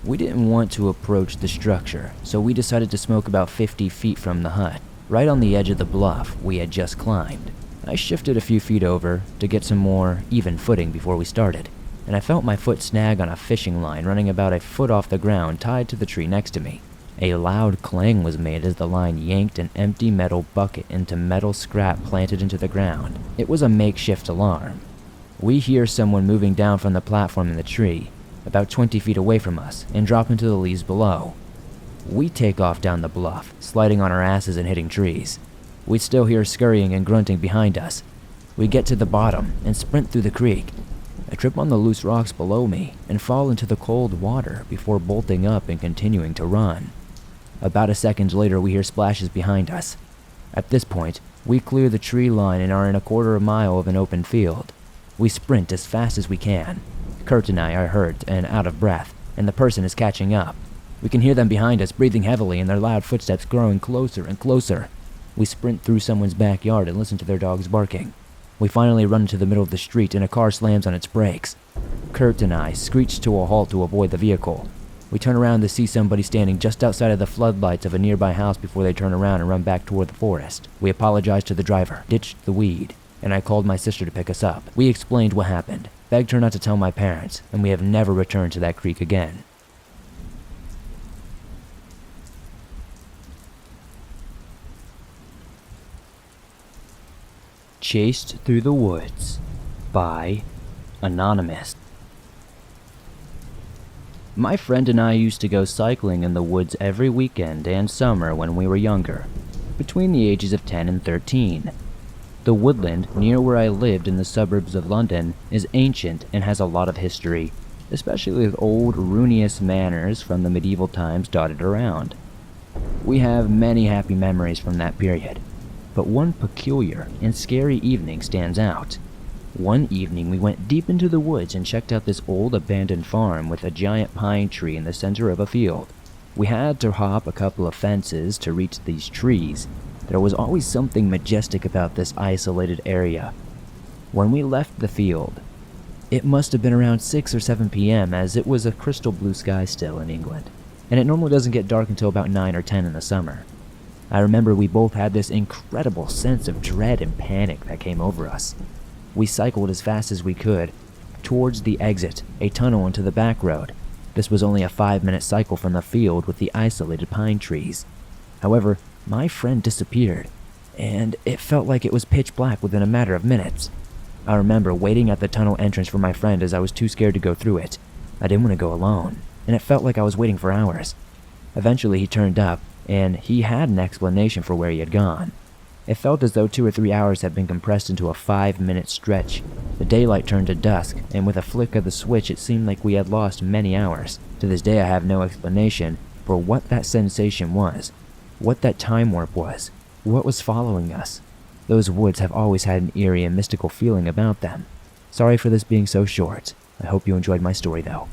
We didn't want to approach the structure, so we decided to smoke about 50 feet from the hut, right on the edge of the bluff we had just climbed. I shifted a few feet over to get some more even footing before we started, and I felt my foot snag on a fishing line running about a foot off the ground tied to the tree next to me. A loud clang was made as the line yanked an empty metal bucket into metal scrap planted into the ground. It was a makeshift alarm. We hear someone moving down from the platform in the tree, about 20 feet away from us, and drop into the leaves below. We take off down the bluff, sliding on our asses and hitting trees. We still hear scurrying and grunting behind us. We get to the bottom and sprint through the creek. I trip on the loose rocks below me and fall into the cold water before bolting up and continuing to run. About a second later, we hear splashes behind us. At this point, we clear the tree line and are in a quarter mile of an open field. We sprint as fast as we can. Kurt and I are hurt and out of breath, and the person is catching up. We can hear them behind us breathing heavily and their loud footsteps growing closer and closer. We sprint through someone's backyard and listen to their dogs barking. We finally run into the middle of the street and a car slams on its brakes. Kurt and I screech to a halt to avoid the vehicle. We turn around to see somebody standing just outside of the floodlights of a nearby house before they turn around and run back toward the forest. We apologized to the driver, ditched the weed, and I called my sister to pick us up. We explained what happened, begged her not to tell my parents, and we have never returned to that creek again. Chased Through the Woods by Anonymous. My friend and I used to go cycling in the woods every weekend and summer when we were younger, between the ages of 10 and 13. The woodland near where I lived in the suburbs of London is ancient and has a lot of history, especially with old ruinous manors from the medieval times dotted around. We have many happy memories from that period, but one peculiar and scary evening stands out. One evening we went deep into the woods and checked out this old abandoned farm with a giant pine tree in the center of a field. We had to hop a couple of fences to reach these trees. There was always something majestic about this isolated area. When we left the field, it must have been around 6 or 7 p.m. as it was a crystal blue sky still in England, and it normally doesn't get dark until about 9 or 10 in the summer. I remember we both had this incredible sense of dread and panic that came over us. We cycled as fast as we could towards the exit, a tunnel into the back road. This was only a 5-minute cycle from the field with the isolated pine trees. However, my friend disappeared, and it felt like it was pitch black within a matter of minutes. I remember waiting at the tunnel entrance for my friend as I was too scared to go through it. I didn't want to go alone, and it felt like I was waiting for hours. Eventually he turned up, and he had an explanation for where he had gone. It felt as though 2 or 3 hours had been compressed into a 5-minute stretch. The daylight turned to dusk, and with a flick of the switch it seemed like we had lost many hours. To this day I have no explanation for what that sensation was, what that time warp was, what was following us. Those woods have always had an eerie and mystical feeling about them. Sorry for this being so short. I hope you enjoyed my story though.